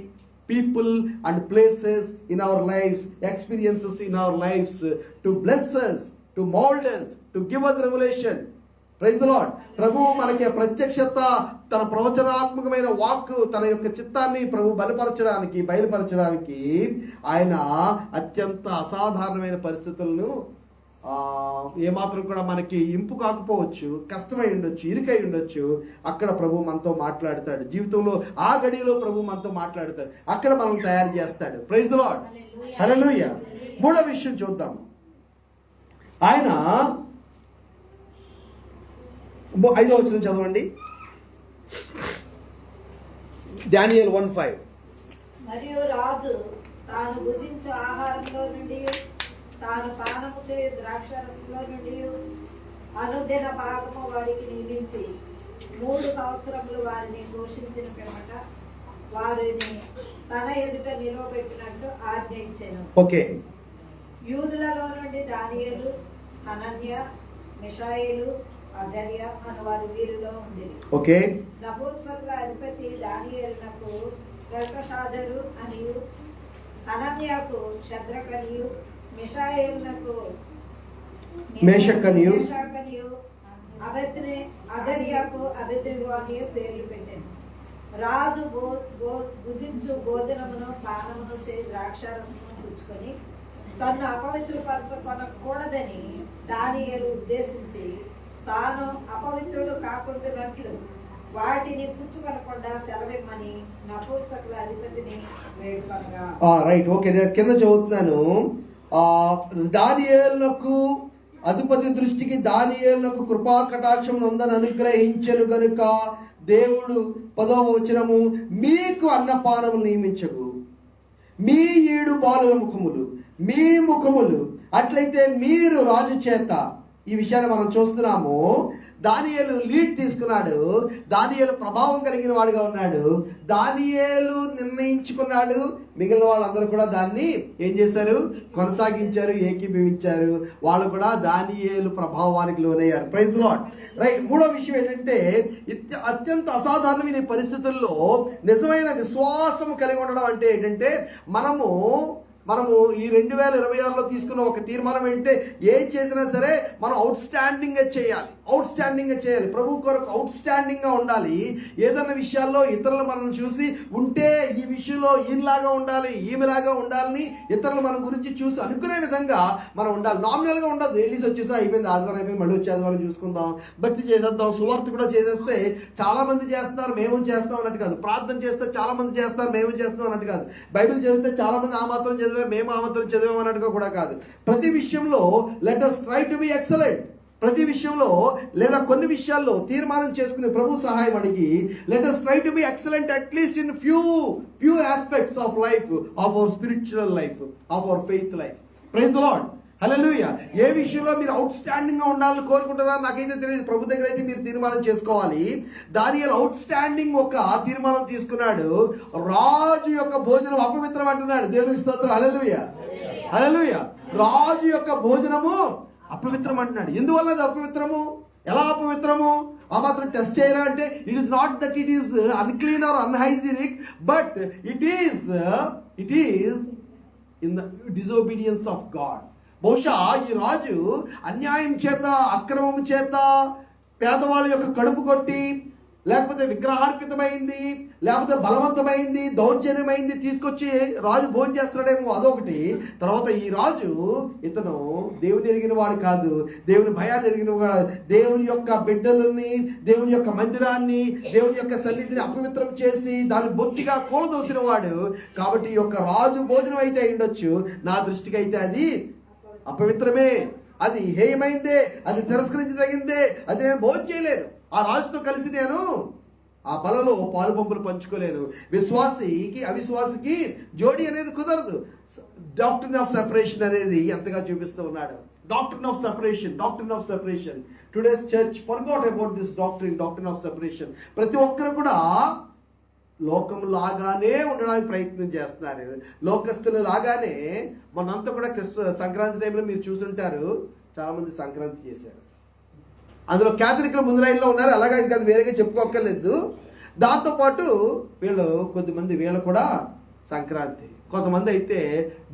people and places in our lives, experiences in our lives to bless us, to mold us, to give us revelation. Praise the lord. ప్రభు మనకి ప్రత్యక్షత, తన ప్రవచనాత్మకమైన వాక్, తన యొక్క చిత్తాన్ని ప్రభు బయలుపరచడానికి ఆయన అత్యంత అసాధారణమైన పరిస్థితులను ఏమాత్రం కూడా మనకి ఇంపు కాకపోవచ్చు, కష్టమై ఉండొచ్చు, ఇరుకై ఉండొచ్చు, అక్కడ ప్రభు మనతో మాట్లాడతాడు. జీవితంలో ఆ గడిలో ప్రభు మనతో మాట్లాడతాడు, అక్కడ మనం తయారు చేస్తాడు. ప్రైజ్ ది లార్డ్, హల్లెలూయా. మూడో విషయం చూద్దాం. ఆయన 5వ వచనం చదవండి. దానియేలు 1:5. మరియు రాజు తాను భుజించు ఆహారంలో నుండి, తాను పానము చేయు ద్రాక్షరసంలో నుండి అనుదిన భాగము వారికి నియమించి 3 సంవత్సరములు వారిని పోషించిన పిమ్మట వారిని తన ఎదుట నిలవబెట్టినట్టు ఆజ్ఞ ఇచ్చాను. ఓకే. యూదులలో నుండి దానియేలు, హనన్య, మిషాయేలు, అజర్య అను వారి వీరిలో ఉంది. ఓకే. నబూకద్నెజరు అధిపతి దానియేలునకు బెల్తషాజరు అనియు, హనన్యాకు షద్రకనియు, మిషాయేలునకు మేషకనియు, అజర్యాకు అబేద్నెగో అనియు పేర్లు పెట్టాను. రాజు భుజించు భోజనమును పానమును చేయి ద్రాక్షారసమును పుచ్చుకొని తన్ను అపవిత్రపరచకొనకూడదని దానియేలు ఉద్దేశించి తాను అపవిత్రుడు కాకుండానట్లు వాటిని పుచ్చుకొనకుండా సెలవిమ్మని నపుంసకుల అధిపతిని వేడుకొనగా. Right, okay. నేను కింద చదువుతున్నాను. దానియేలునకు అధిపతి దృష్టికి దానియేలునకు కృపా కటాక్షం ఉందని అనుగ్రహించెను గనుక దేవుడు 10వ వచనము, మీకు అన్నపానములు నియమించగు, మీ 7 బాలుల ముఖములు, మీ ముఖములు అట్లయితే మీరు రాజు చేత. ఈ విషయాన్ని మనం చూస్తున్నాము. దానియేలు లీడ్ తీసుకున్నాడు. దానియేలు ప్రభావం కలిగిన వాడుగా ఉన్నాడు. దానియేలు నిర్ణయించుకున్నాడు. మిగిలిన వాళ్ళందరూ కూడా దాన్ని ఏం చేశారు? కొనసాగించారు, ఏకీభవించారు. వాళ్ళు కూడా దానియేలు ప్రభావానికి లోనయ్యారు. Praise the lord, right. మూడో విషయం ఏంటంటే అత్యంత అసాధారణమైన పరిస్థితుల్లో నిజమైన విశ్వాసం కలిగి ఉండడం అంటే ఏంటంటే మనము ఈ 2026లో తీసుకున్న ఒక తీర్మానం ఏంటంటే ఏం చేసినా సరే మనం అవుట్ స్టాండింగ్గా చేయాలి. ప్రభు కొరకు అవుట్ స్టాండింగ్గా ఉండాలి. ఏదైనా విషయాల్లో ఇతరులు మనం చూసి ఉంటే ఈ విషయంలో ఈయనలాగా ఉండాలి, ఈమెలాగా ఉండాలని ఇతరులు మన గురించి చూసి అనుకునే విధంగా మనం ఉండాలి. నామినల్గా ఉండదు. వెళ్ళేసి వచ్చేసా అయిపోయింది, ఆదివారం అయిపోయింది, మళ్ళీ వచ్చే ఆదివారం చూసుకుందాం, భక్తి చేసేద్దాం, సువార్త కూడా చేసేస్తే చాలా మంది చేస్తున్నారు మేము చేస్తాం అన్నట్టు కాదు. ప్రార్థన చేస్తే చాలా మంది చేస్తారు మేము చేస్తాం అన్నట్టు కాదు. బైబిల్ చదివితే చాలా మంది ఆ మాత్రం మేము ఆ మాత్రం చదివాం అన్నట్టుగా కూడా కాదు. ప్రతి విషయంలో let us try to be excellent. ప్రతి విషయంలో లేదా కొన్ని విషయాల్లో తీర్మానం చేసుకునే ప్రభు సహాయం అడిగి let us try to be excellent at least in few aspects of life, of our spiritual life, of our faith life. Praise the Lord, హల్లెలూయా. ఏ విషయంలో మీరు అవుట్ స్టాండింగ్ గా ఉండాలని కోరుకుంటున్నారో నాకైతే తెలియదు. ప్రభు దగ్గర అయితే మీరు తీర్మానం చేసుకోవాలి. దానియేలు అవుట్ స్టాండింగ్ ఒక తీర్మానం తీసుకున్నాడు. రాజు యొక్క భోజనం అపవిత్రం అంటున్నాడు. దేవునికి స్తోత్రం, హల్లెలూయా. రాజు యొక్క భోజనము అపవిత్రం అంటున్నాడు. ఎందువల్ల అది అపవిత్రము? ఎలా అపవిత్రము? ఆ మాత్రం టెస్ట్ చేయరా అంటే it is not that it is unclean or unhygienic, but it is in the disobedience of God. బహుశా ఈ రాజు అన్యాయం చేత, అక్రమం చేత పేదవాళ్ళ యొక్క కడుపు కొట్టి, లేకపోతే విగ్రహార్పితమైంది, లేకపోతే బలవంతమైంది, దౌర్జన్యమైంది తీసుకొచ్చి రాజు భోజనం చేస్తున్నాడేమో, అదొకటి. తర్వాత ఈ రాజు ఇతను దేవుని ఎరిగిన వాడు కాదు, దేవుని భయాన్ని ఎరిగిన వాడు, దేవుని యొక్క బిడ్డలని, దేవుని యొక్క మందిరాన్ని, దేవుని యొక్క సన్నిధిని అపవిత్రం చేసి దాన్ని బొత్తిగా కూలదోసిన వాడు. కాబట్టి ఈ యొక్క రాజు భోజనం అయితే అయిండొచ్చు, నా దృష్టికి అయితే అది అపవిత్రమే, అది హేయమైందే, అది తిరస్కరించదగిందే, అది నేను భోజనం చేయలేను. ఆ రాజుతో కలిసి నేను ఆ బలలో పాలు పంపులు పంచుకోలేను. విశ్వాసికి అవిశ్వాసికి జోడి అనేది కుదరదు. డాక్ట్రిన్ ఆఫ్ సెపరేషన్ అనేది ఎంతగా చూపిస్తూ ఉన్నాడు. Doctrine of separation, doctrine of separation. Today's church forgot about this doctrine of separation. ప్రతి ఒక్కరు కూడా లోకం లాగానే ఉండడానికి ప్రయత్నం చేస్తున్నారు. లోకస్తులు లాగానే మనంతా కూడా సంక్రాంతి టైంలో మీరు చూసుంటారు, చాలా మంది సంక్రాంతి చేశారు. అందులో క్యాథలిక్లు ముందు లైన్లో ఉన్నారు, అలాగా ఇంకా వేరేగా చెప్పుకోక్కర్లేదు. దాంతోపాటు కొద్దిమంది వీళ్ళు కూడా సంక్రాంతి, కొంతమంది అయితే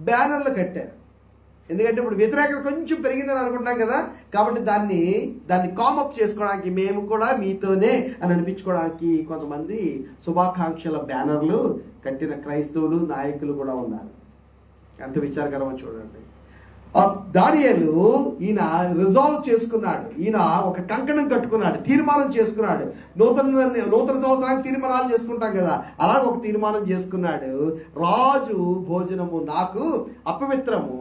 బ్యానర్లు కట్టారు. ఎందుకంటే ఇప్పుడు వ్యతిరేకత కొంచెం పెరిగిందని అనుకుంటున్నాం కదా, కాబట్టి దాన్ని కామప్ చేసుకోవడానికి, మేము కూడా మీతోనే అని అనిపించుకోవడానికి కొంతమంది శుభాకాంక్షల బ్యానర్లు కట్టిన క్రైస్తవులు నాయకులు కూడా ఉన్నారు. ఎంత విచారకరమో చూడండి. దానియేలు ఈయన రిజాల్వ్ చేసుకున్నాడు, ఈయన ఒక కంకణం కట్టుకున్నాడు, తీర్మానం చేసుకున్నాడు. నూతన సంవత్సరానికి తీర్మానాలు చేసుకుంటాం కదా, అలాగ ఒక తీర్మానం చేసుకున్నాడు. రాజు భోజనము నాకు అపవిత్రము,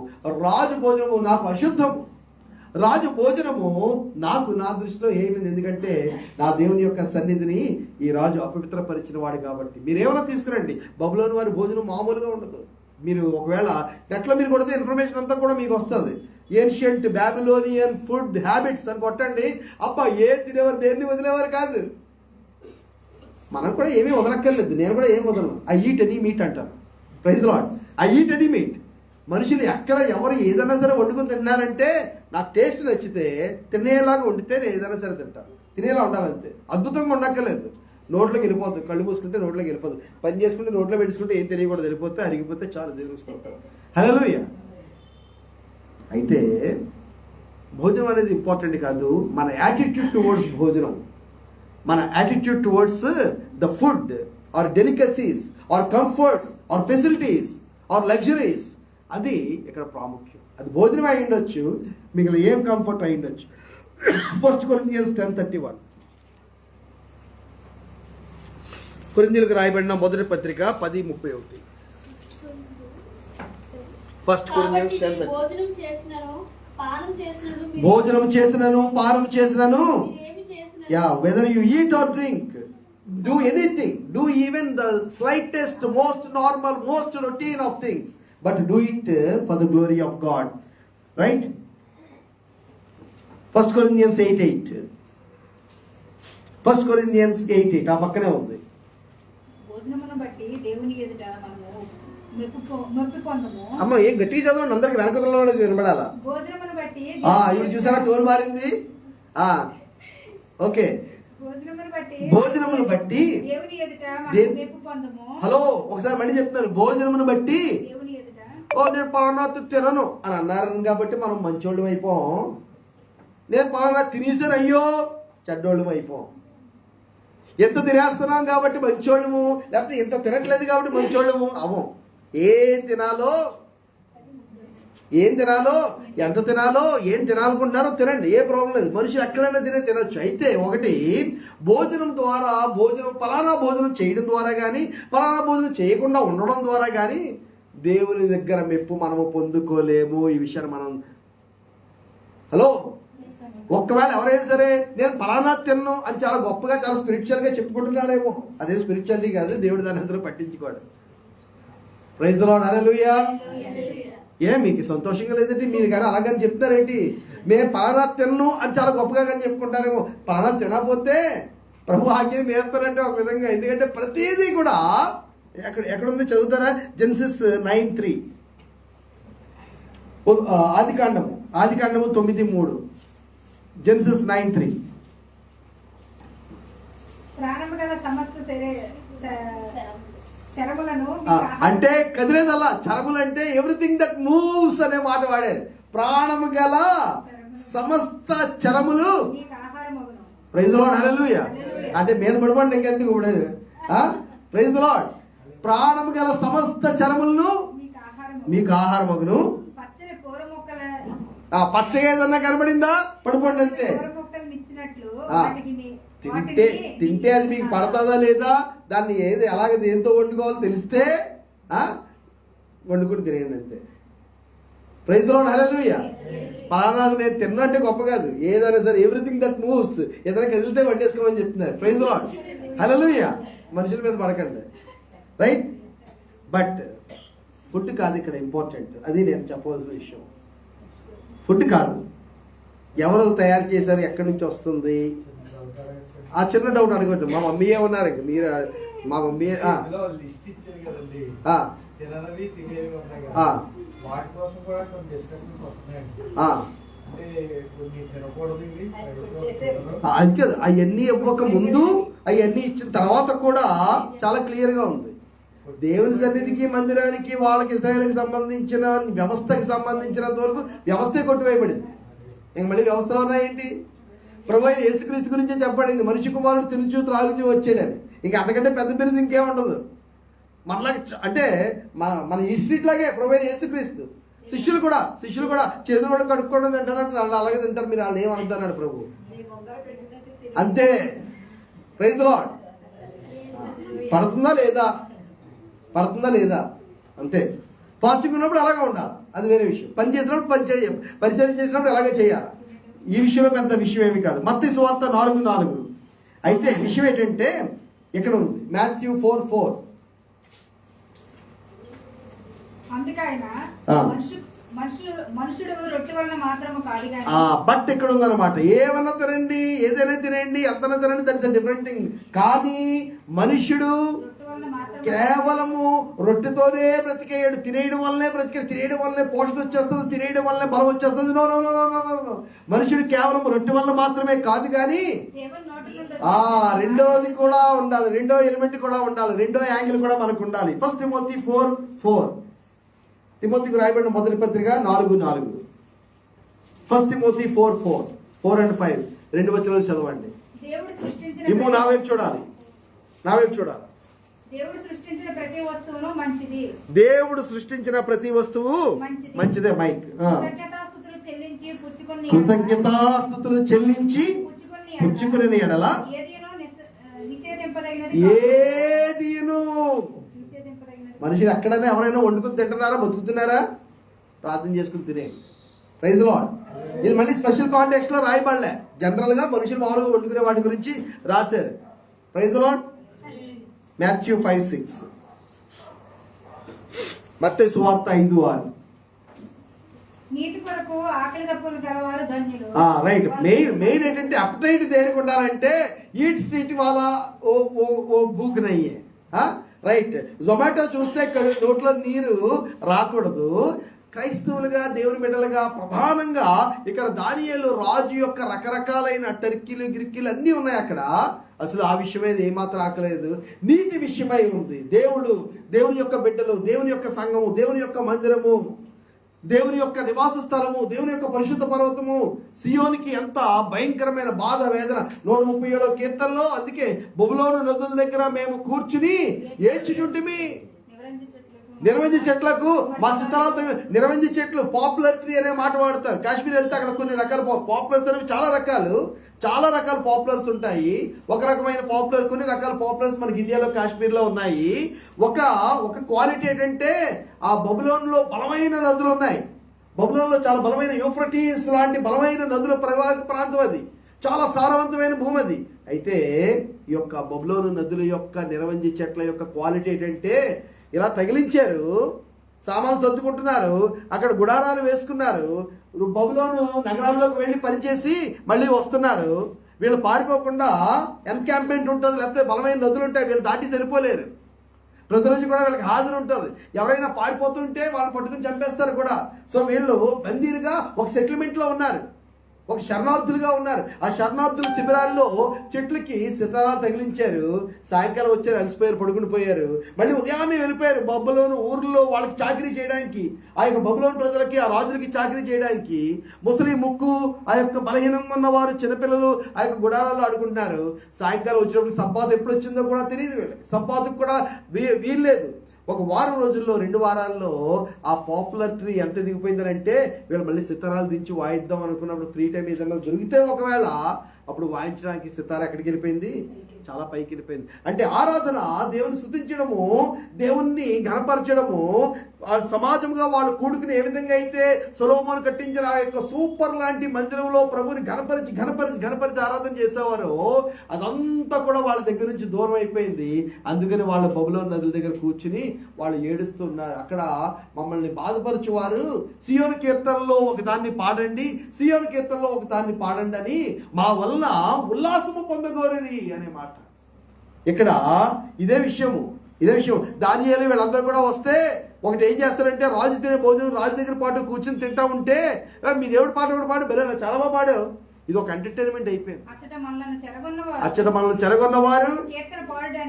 రాజు భోజనము నాకు అశుద్ధము. రాజు భోజనము నాకు, నా దృష్టిలో ఏమైంది, ఎందుకంటే నా దేవుని యొక్క సన్నిధిని ఈ రాజు అపవిత్రపరిచిన వాడు కాబట్టి. మీరేమైనా తీసుకురండి, బబులోని వారి భోజనం మామూలుగా ఉండదు. మీరు ఒకవేళ నెట్లో మీరు కొడితే ఇన్ఫర్మేషన్ అంతా కూడా మీకు వస్తుంది. ఏన్షియంట్ బ్యాబిలోనియన్ ఫుడ్ హ్యాబిట్స్ అని కొట్టండి, అబ్బా ఏం తినేవారు, దేన్ని వదిలేవారు కాదు. మనం కూడా ఏమీ వదలక్కర్లేదు, నేను కూడా ఏం వదలను. ఐ ఈట్ ఎనీ మీట్ అంటారు. Praise the Lord. I eat any meat. మనుషులు ఎక్కడ ఎవరు ఏదైనా సరే వండుకొని తిన్నారంటే నాకు టేస్ట్ నచ్చితే తినేలాగా వండితే నేను ఏదైనా సరే తింటాను. తినేలా ఉండాలంతే, అద్భుతంగా ఉండక్కర్లేదు. నోట్లోకి వెళ్ళిపోద్దు, కళ్ళు మూసుకుంటే నోట్లోకి వెళ్ళిపోదు, పని చేసుకుంటే నోట్లో పెట్టుకుంటే ఏం తెలియకూడదు, వెళ్ళిపోతే అరిగిపోతే చాలు, దేవుడు. హల్లెలూయా. అయితే భోజనం అనేది ఇంపార్టెంట్ కాదు, మన యాటిట్యూడ్ టువర్డ్స్ భోజనం, మన attitude towards the food or delicacies or comforts or facilities or luxuries, అది ఇక్కడ ప్రాముఖ్యం. అది భోజనం అయి ఉండొచ్చు, మిగిలిన ఏం కంఫర్ట్ అయి ఉండొచ్చు. 1 Corinthians 10:31. కొరింథీయులకు రాయబడిన మొదటి పత్రిక 10:31. 1 Corinthians 10:30. భోజనం చేసినను పానం చేసినను, whether you eat or drink, do anything, do even the slightest, most normal, most routine of things, but do it for the glory of God. Right? 1 Corinthians 8:8. 1 Corinthians 8:8 ఆ పక్కనే ఉంది. అమ్మ ఏం గట్టిగా చదవండి, అందరికి వెనకదల వాళ్ళకి వినబడాలా. ఇప్పుడు చూసారా టోన్ మారింది. ఓకే, భోజనమును బట్టి, హలో ఒకసారి మళ్ళీ చెప్తున్నాను, భోజనమును బట్టి నేను పలానా తినను అని అన్నారు కాబట్టి మనం మంచోళ్ళం అయిపోం. నేను పలానా తినేసాను, అయ్యో చెడ్డోళ్ళం అయిపోం. ఎంత తినేస్తున్నాం కాబట్టి మంచోళ్ళము, లేకపోతే ఎంత తినట్లేదు కాబట్టి మంచోళ్ళము అవ్వం. ఏం తినాలో, ఎంత తినాలో, ఏం తినాలనుకుంటున్నారో తినండి, ఏ ప్రాబ్లం లేదు. మనుషులు ఎక్కడైనా తినొచ్చు. అయితే ఒకటి, భోజనం ద్వారా, పలానా భోజనం చేయడం ద్వారా కానీ, పలానా భోజనం చేయకుండా ఉండడం ద్వారా కానీ దేవుని దగ్గర మెప్పు మనము పొందుకోలేము. ఈ విషయాన్ని మనం, హలో, ఒక్కవేళ ఎవరైనా సరే నేను పలానా తిన్ను అని చాలా గొప్పగా, చాలా స్పిరిచువల్గా చెప్పుకుంటున్నారేమో, అదే స్పిరిచువాలిటీ కాదు, దేవుడు దాని అసలు పట్టించుకోడు. Praise the lord. హల్లెలూయా. మీకు సంతోషంగా లేదంటే మీరు కానీ అలాగని చెప్తారేంటి? మేము పలానా తిన్ను అని చాలా గొప్పగా కానీ చెప్పుకుంటారేమో, పలానా తినకపోతే ప్రభు ఆజ్ఞని వేస్తారంటే ఒక విధంగా. ఎందుకంటే ప్రతిదీ కూడా ఎక్కడుంది చదువుతారా? జెనసిస్ 9:3, ఆదికాండము 9:3, జెనసిస్ 9:3. ప్రాణము గల సమస్త చరములను అంటే కదిలేదల్లా. చరములు అంటే ఎవ్రీథింగ్ దట్ మూవ్స్ అనే మాట వాడారు. ప్రాణము గల సమస్త చరములు ప్రైజ్ ది లార్డ్, హల్లెలూయా. అంటే మీద పడిపోండి ఇంకెందుకు ఇప్పుడు. Praise the Lord. ప్రాణము గల సమస్త చరములను మీకు ఆహారమగును. పచ్చగా ఏదన్నా కనబడిందా పడిపోండి అంతే. తింటే అది మీకు పడతాదా లేదా, దాన్ని ఏది ఎలాగ దేంతో వండుకోవాలో తెలిస్తే వండుకుని తినేయండి అంతే. ప్రైజ్ ది లార్డ్, హల్లెలూయా. పలానాది నేను తిన్నట్టే గొప్ప కాదు, ఏదైనా సరే ఎవ్రీథింగ్ దట్ మూవ్స్ ఏదైనా కదిలితే వండేసుకోమని చెప్తున్నారు. ప్రైజ్ ది లార్డ్, హల్లెలూయా. మనుషుల మీద పడకండి, రైట్. బట్ ఫుడ్ కాదు ఇక్కడ ఇంపార్టెంట్, అది నేను చెప్పవలసిన విషయం. ఫుడ్ కాదు, ఎవరు తయారు చేశారు, ఎక్కడి నుంచి వస్తుంది. ఆ చిన్న డౌట్ అడగొచ్చు. మా మమ్మీ ఏమన్నారు, మీరు మా మమ్మీ అది కాదు, అవన్నీ ఇవ్వక ముందు అవన్నీ ఇచ్చిన తర్వాత కూడా చాలా క్లియర్ గా ఉంది. దేవుని సన్నిధికి, మందిరానికి, వాళ్ళకి ఇశ్రాయేలుకి సంబంధించిన వ్యవస్థకి సంబంధించినంత వరకు వ్యవస్థే కొట్టువేయబడింది. ఇంక మళ్ళీ వ్యవస్థలో ఉన్నాయేంటి? ప్రభు యేసుక్రీస్తు గురించే చెప్పబడింది, మనిషి కుమారుడు తినుచు త్రాగుచూ వచ్చాడని. ఇంకా అంతకంటే పెద్ద బిరుదు ఇంకేముండదు. మనలా అంటే మన ఈ స్ట్రీట్ లాగే ప్రభు యేసుక్రీస్తు. శిష్యులు కూడా చేతులు కూడా కడుక్కోవడం తింటారంటే వాళ్ళు అలాగే తింటారు, మీరు వాళ్ళు ఏమనుకున్నాడు ప్రభు అంతే. Praise the Lord. పడుతుందా లేదా అంతే. ఫాస్టింగ్ ఉన్నప్పుడు అలాగే ఉండాలి, అది వేరే విషయం. పని చేసినప్పుడు పరిచయం చేసినప్పుడు అలాగే చేయాలి. ఈ విషయంలో పెద్ద విషయం ఏమి కాదు. మత్తయి సువార్త 4:4. అయితే విషయం ఏంటంటే ఇక్కడ ఉంది, మాథ్యూ 4:4. బట్ ఇక్కడ ఉందన్నమాట, ఏమన్నా తినండి, ఏదైనా తినండి, ఎంతనా తినండి, దట్స్ డిఫరెంట్ థింగ్. కానీ మనుష్యుడు కేవలము రొట్టెతోనే బ్రతికేయడు, తినేయడం వల్లనే బ్రతికేడు, తినేయడం వల్లనే పోషణ వచ్చేస్తుంది, తినేయడం వల్లనే బలం వచ్చేస్తుంది. No no no no no. మనుషుడు కేవలం రొట్టె వల్ల మాత్రమే కాదు, కానీ రెండోది కూడా ఉండాలి, రెండో ఎలిమెంట్ కూడా ఉండాలి, రెండో యాంగిల్ కూడా మనకు ఉండాలి. First Timothy 4:4. తిమోతికి రాయబడిన మొదటి పత్రిక 4:4. ఫస్ట్ తిమోతి 4:4, 4 and 5 రెండు వచనాలు చదవండి. ఇప్పుడు నా వైపు చూడాలి. దేవుడు సృష్టించిన ప్రతి వస్తువు మంచిదే. మైక్. కృతజ్ఞతాస్తుతులు చెల్లించి పుచ్చుకునే ఎడల ఏదిను. మనుషులు ఎక్కడైనా ఎవరైనా వండుకుని తింటున్నారా, బతుకుతున్నారా? ప్రార్థన చేసుకుని తినే. Praise the Lord. ఇది మళ్ళీ స్పెషల్ కాంటెక్స్ట్ లో రాయబడలే, జనరల్ గా మనుషులు మామూలుగా వండుకునే వాటి గురించి రాశారు. Praise the Lord. మాథ్యూ 5:6. మత్తయి సువార్త 5:6. రైట్. మెయిన్ ఏంటంటే అప్టైట్ దేనికి ఉండాలంటే ఈట్ స్ట్రీట్ వాళ్ళ ఓ భూక్ నయ్యే. రైట్. జొమాటో చూస్తే నోట్లో నీరు రాకూడదు. క్రైస్తవులుగా, దేవుని బిడ్డలుగా ప్రధానంగా ఇక్కడ దానియేలు రాజు యొక్క రకరకాలైన టర్కీలు, గిరికీలు అన్నీ ఉన్నాయి అక్కడ. అసలు ఆ విషయమే ఏమాత్రం ఆకలేదు, నీతి విషయమై ఉంది. దేవుని యొక్క బిడ్డలు, దేవుని యొక్క సంఘము, దేవుని యొక్క మందిరము, దేవుని యొక్క నివాస స్థలము, దేవుని యొక్క పరిశుద్ధ పర్వతము సియోనికి ఎంత భయంకరమైన బాధ, వేదన. 137వ కీర్తనలో అందుకే బబులోను నదుల దగ్గర మేము కూర్చుని ఏడ్చుచుంటిమి. నిరవంజి చెట్లకు మా తర్వాత నిరవంజి చెట్లు పాపులర్ ట్రీ అనే మాట వాడతారు. కాశ్మీర్ వెళ్తే అక్కడ కొన్ని రకాల పాపులర్స్ అనేవి చాలా రకాల పాపులర్స్ ఉంటాయి. ఒక రకమైన పాపులర్, కొన్ని రకాల పాపులర్స్ మనకి ఇండియాలో కాశ్మీర్లో ఉన్నాయి. ఒక క్వాలిటీ ఏంటంటే ఆ బబులోన్లో బలమైన నదులు ఉన్నాయి. బబులోన్లో చాలా బలమైన యూఫ్రటీస్ లాంటి బలమైన నదుల ప్రవాహ ప్రాంతం, అది చాలా సారవంతమైన భూమి అది. అయితే ఈ యొక్క బబులోను నదుల యొక్క నిరవంజి చెట్ల యొక్క క్వాలిటీ ఏంటంటే ఇలా తగిలించారు, సామాన్లు సర్దుకుంటున్నారు, అక్కడ గుడారాలు వేసుకున్నారు, బబులోను నగరాల్లోకి వెళ్ళి పనిచేసి మళ్ళీ వస్తున్నారు. వీళ్ళు పారిపోకుండా ఎన్క్యాంప్మెంట్ ఉంటుంది, లేకపోతే బలమైన నదులు ఉంటాయి, వీళ్ళు దాటి సరిపోలేరు. ప్రతిరోజు కూడా వీళ్ళకి హాజరు ఉంటుంది. ఎవరైనా పారిపోతుంటే వాళ్ళు పట్టుకుని చంపేస్తారు కూడా. సో వీళ్ళు బందీలుగా ఒక సెటిల్మెంట్లో ఉన్నారు. ఒక శరణార్థులుగా ఉన్నారు. ఆ శరణార్థుల శిబిరాల్లో చెట్లకి సితారాలు తగిలించారు. సాయంకాలం వచ్చారు, అలసిపోయారు, పడుకుని పోయారు. మళ్ళీ ఉదయాన్నే వెళ్ళిపోయారు బబులోను ఊర్లో వాళ్ళకి చాకరీ చేయడానికి, ఆ యొక్క బబులోను ప్రజలకి, ఆ రాజులకి చాకరీ చేయడానికి. ముసలి ముక్కు, ఆ యొక్క బలహీనంగా ఉన్న వారు, చిన్నపిల్లలు ఆ యొక్క గుడారాల్లో ఆడుకుంటున్నారు. సాయంకాలం వచ్చినప్పుడు సబ్బాతు ఎప్పుడు వచ్చిందో కూడా తెలియదు వీళ్ళకి. సబ్బాతుకు కూడా వీల్లేదు. ఒక వారం రోజుల్లో, 2 వారాల్లో ఆ పాపులారిటీ ఎంత దిగిపోయిందనంటే వీళ్ళు మళ్ళీ సితారాలు దించి వాయిద్దాం అనుకున్నప్పుడు ఫ్రీ టైం ఏదైనా దొరికితే ఒకవేళ అప్పుడు వాయించడానికి సితార ఎక్కడికి వెళ్ళిపోయింది? చాలా పైకి వెళ్ళిపోయింది. అంటే ఆరాధన దేవుని స్తుతించడము, దేవుణ్ణి ఘనపరచడము, సమాజంగా వాళ్ళు కూడుకుని ఏ విధంగా అయితే సొలొమోను కట్టించిన ఆ యొక్క సూపర్ లాంటి మందిరంలో ప్రభుని ఘనపరిచి ఆరాధన చేసేవారు, అదంతా కూడా వాళ్ళ దగ్గర నుంచి దూరం అయిపోయింది. అందుకని వాళ్ళు బబులోను నదుల దగ్గర కూర్చుని వాళ్ళు ఏడుస్తున్నారు. అక్కడ మమ్మల్ని బాధపరచువారు సియోను కీర్తనలో ఒక దాన్ని పాడండి, సియోను కీర్తనలో ఒక దాన్ని పాడండి అని మా వలన ఉల్లాసము పొందగోరని అనే మాట. ఇక్కడ ఇదే విషయం. దానియేలు వీళ్ళందరూ కూడా వస్తే ఒకటి ఏం చేస్తారంటే, రాజు తినే భోజనం రాజు దగ్గర పాటు కూర్చొని తింటా ఉంటే, మీ దేవుడి పాట కూడా పాడు, చాలా బాగా పాడు. ఇది ఒక ఎంటర్టైన్మెంట్ అయిపోయింది. అచ్చట మనల్ని చెరగొన్నవారు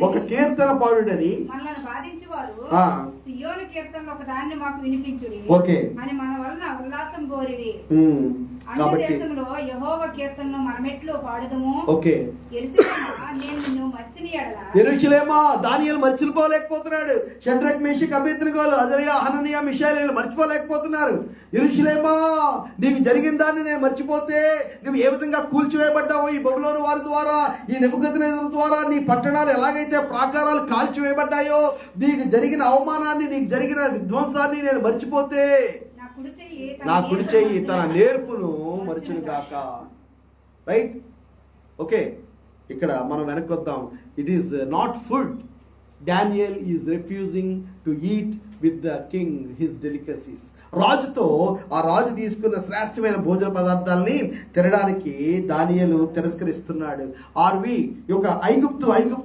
ఒక కీర్తన పాడుడని ఓకే కాబట్టి యెరూషలేమా, దానియేలు మర్చిపోలేకపోతున్నాడు. షడ్రక్, మేషక్, అబేద్నెగోలు, అజర్యా, హనన్యా, మిషాయేలు మర్చిపోలేకపోతున్నారు. యెరూషలేమా, నీకు జరిగిన దాన్ని నేను మర్చిపోతే, నువ్వు ఏ విధంగా కూల్చివేయబడ్డావో ఈ బబులోను వారి ద్వారా, ఈ నెబుకద్నెజరు ద్వారా, నీ పట్టణాలు ఎలాగైతే ప్రాకారాలు కాల్చివేయబడ్డాయో, నీకు జరిగిన అవమానాన్ని, నీకు జరిగిన విధ్వంసాన్ని నేను మర్చిపోతే, నా కుడి చెయ్యి తన నేర్పును మరుచును గాక. Right, okay. ఇక్కడ మనం వెనక్కి వద్దాం. It is not food. Daniel is refusing to eat with the king his delicacies. రాజుతో, ఆ రాజు తీసుకున్న శ్రేష్టమైన భోజన పదార్థాలని తినడానికి దానియేలు తిరస్కరిస్తున్నాడు. ఆర్వి యొక్క ఐగుప్తు వైపు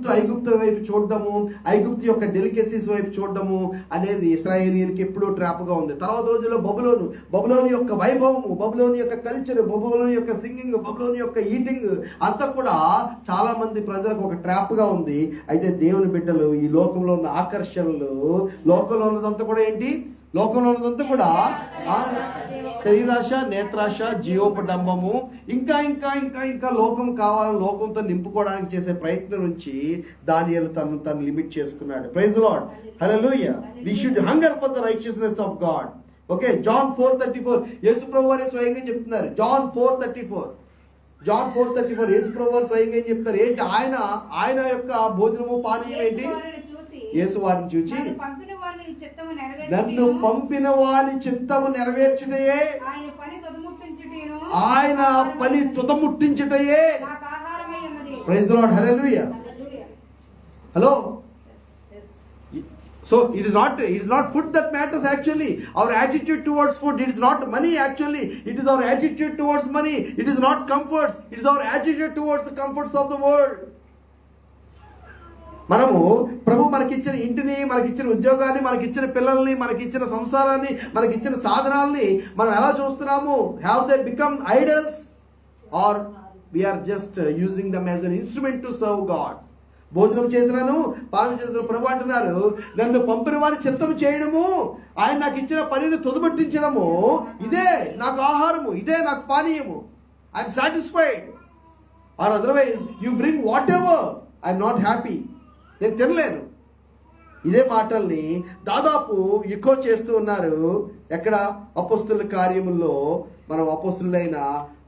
చూడడము, ఐగుప్తు యొక్క డెలికసీస్ వైపు చూడడము అనేది ఇశ్రాయేలీయులకి ఎప్పుడూ ట్రాప్గా ఉంది. తర్వాత రోజుల్లో బబులోను యొక్క వైభవము, బబులోను యొక్క కల్చర్, బబులోను యొక్క సింగింగ్, బబులోను యొక్క ఈటింగ్ అంతా కూడా చాలా మంది ప్రజలకు ఒక ట్రాప్గా ఉంది. అయితే దేవుని బిడ్డలు ఈ లోకంలో ఉన్న ఆకర్షణలు, లోకంలో ఉన్నదంతా కూడా ఏంటి? లోకంలో ఉన్నదంతా కూడా శరీరాశ, నేత్రాశ, జీవోపడంబము, ఇంకా ఇంకా ఇంకా ఇంకా లోకం కావాలని లోకంతో నింపుకోవడానికి చేసే ప్రయత్నం నుంచి దానియేలు తను లిమిట్ చేసుకున్నాడు. ప్రైజ్ ది లార్డ్, హల్లెలూయా. We should hunger for the righteousness of God. Okay, John 4:34 యేసు ప్రభువారే స్వయంగా చెప్తున్నారు. జాన్ 4:34 యేసు ప్రభువారు స్వయంగా ఏం చెప్తారు? ఏంటి ఆయన యొక్క భోజనము పానీయం ఏంటి? యేసు వారిని చూచి, నన్ను పంపిన వాని చిత్తము నెరవేర్చుటయే, ఆయన పని తుదముట్టించుటయే. Praise the lord, hallelujah. Hello. So it is not food that matters actually. Our attitude towards food. It is not money actually. It is our attitude towards money. It is not comforts. It is our attitude towards the comforts of the world. మనము ప్రభు మనకిచ్చిన ఇంటిని, మనకిచ్చిన ఉద్యోగాన్ని, మనకిచ్చిన పిల్లల్ని, మనకిచ్చిన సంసారాన్ని, మనకిచ్చిన సాధనాల్ని మనం ఎలా చూస్తున్నాము? Have they become idols or we are just using them as an instrument to serve God? భోజనం చేసినాను, పానం చేసిన ప్రభు అంటున్నారు, నన్ను పంపిన వారి చిత్తము చేయడము, ఆయన నాకు ఇచ్చిన పనిని తుదబట్టించడము, ఇదే నాకు ఆహారము, ఇదే నాకు పానీయము. I'm satisfied. Or otherwise you bring whatever, I'm not happy. నేను తినలేను. ఇదే మాటల్ని దాదాపు ఎక్కువ చేస్తూ ఉన్నారు. ఎక్కడ? అపోస్తుల కార్యముల్లో మనం అపోస్తులైన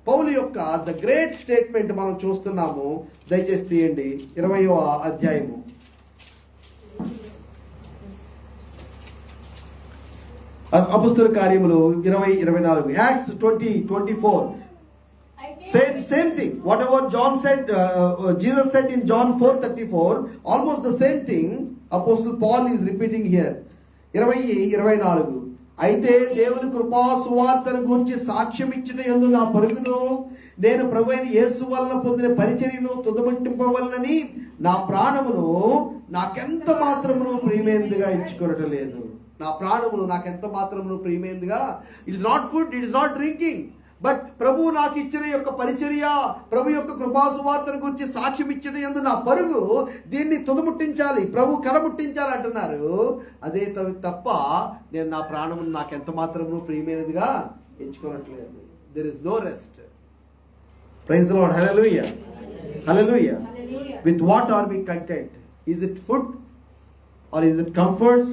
పౌలు యొక్క ద గ్రేట్ స్టేట్మెంట్ మనం చూస్తున్నాము. దయచేసి తీయండి 20వ అధ్యాయము. అపోస్తుల కార్యములు 20-24. Acts 20-24. Same thing. Whatever John said, Jesus said in John 4:34, almost the same thing Apostle Paul is repeating here. 20-24. అయితే దేవుని కృపా సువార్తను గురించి సాక్ష్యం ఇచ్చిన యందు నా పరుగును, నేను ప్రభువైన యేసు వలన పొందిన పరిచర్యను తుదముట్టింపవలనని నా ప్రాణమును నాకెంత మాత్రమును ప్రియమైనదిగా ఇచ్చుకొనటం లేదు. నా ప్రాణమును నాకెంత మాత్రమును ప్రియమైనదిగా. It is not food, it is not drinking. But ప్రభువు నాకు ఇచ్చిన యొక్క పరిచర్య, ప్రభు యొక్క కృపాసువార్తను గురించి సాక్ష్యం ఇచ్చడం యందు నా పరుగు, దీన్ని తుదముట్టించాలి, ప్రభు కడముట్టించాలి అంటున్నారు. అదే తప్ప నేను నా ప్రాణమును నాకు ఎంత మాత్రము ప్రియమైనదిగా ఎంచుకోనట్లేదు. There is no rest. Praise the lord. Hallelujah, hallelujah. With what are we content? Is it food or is it comforts?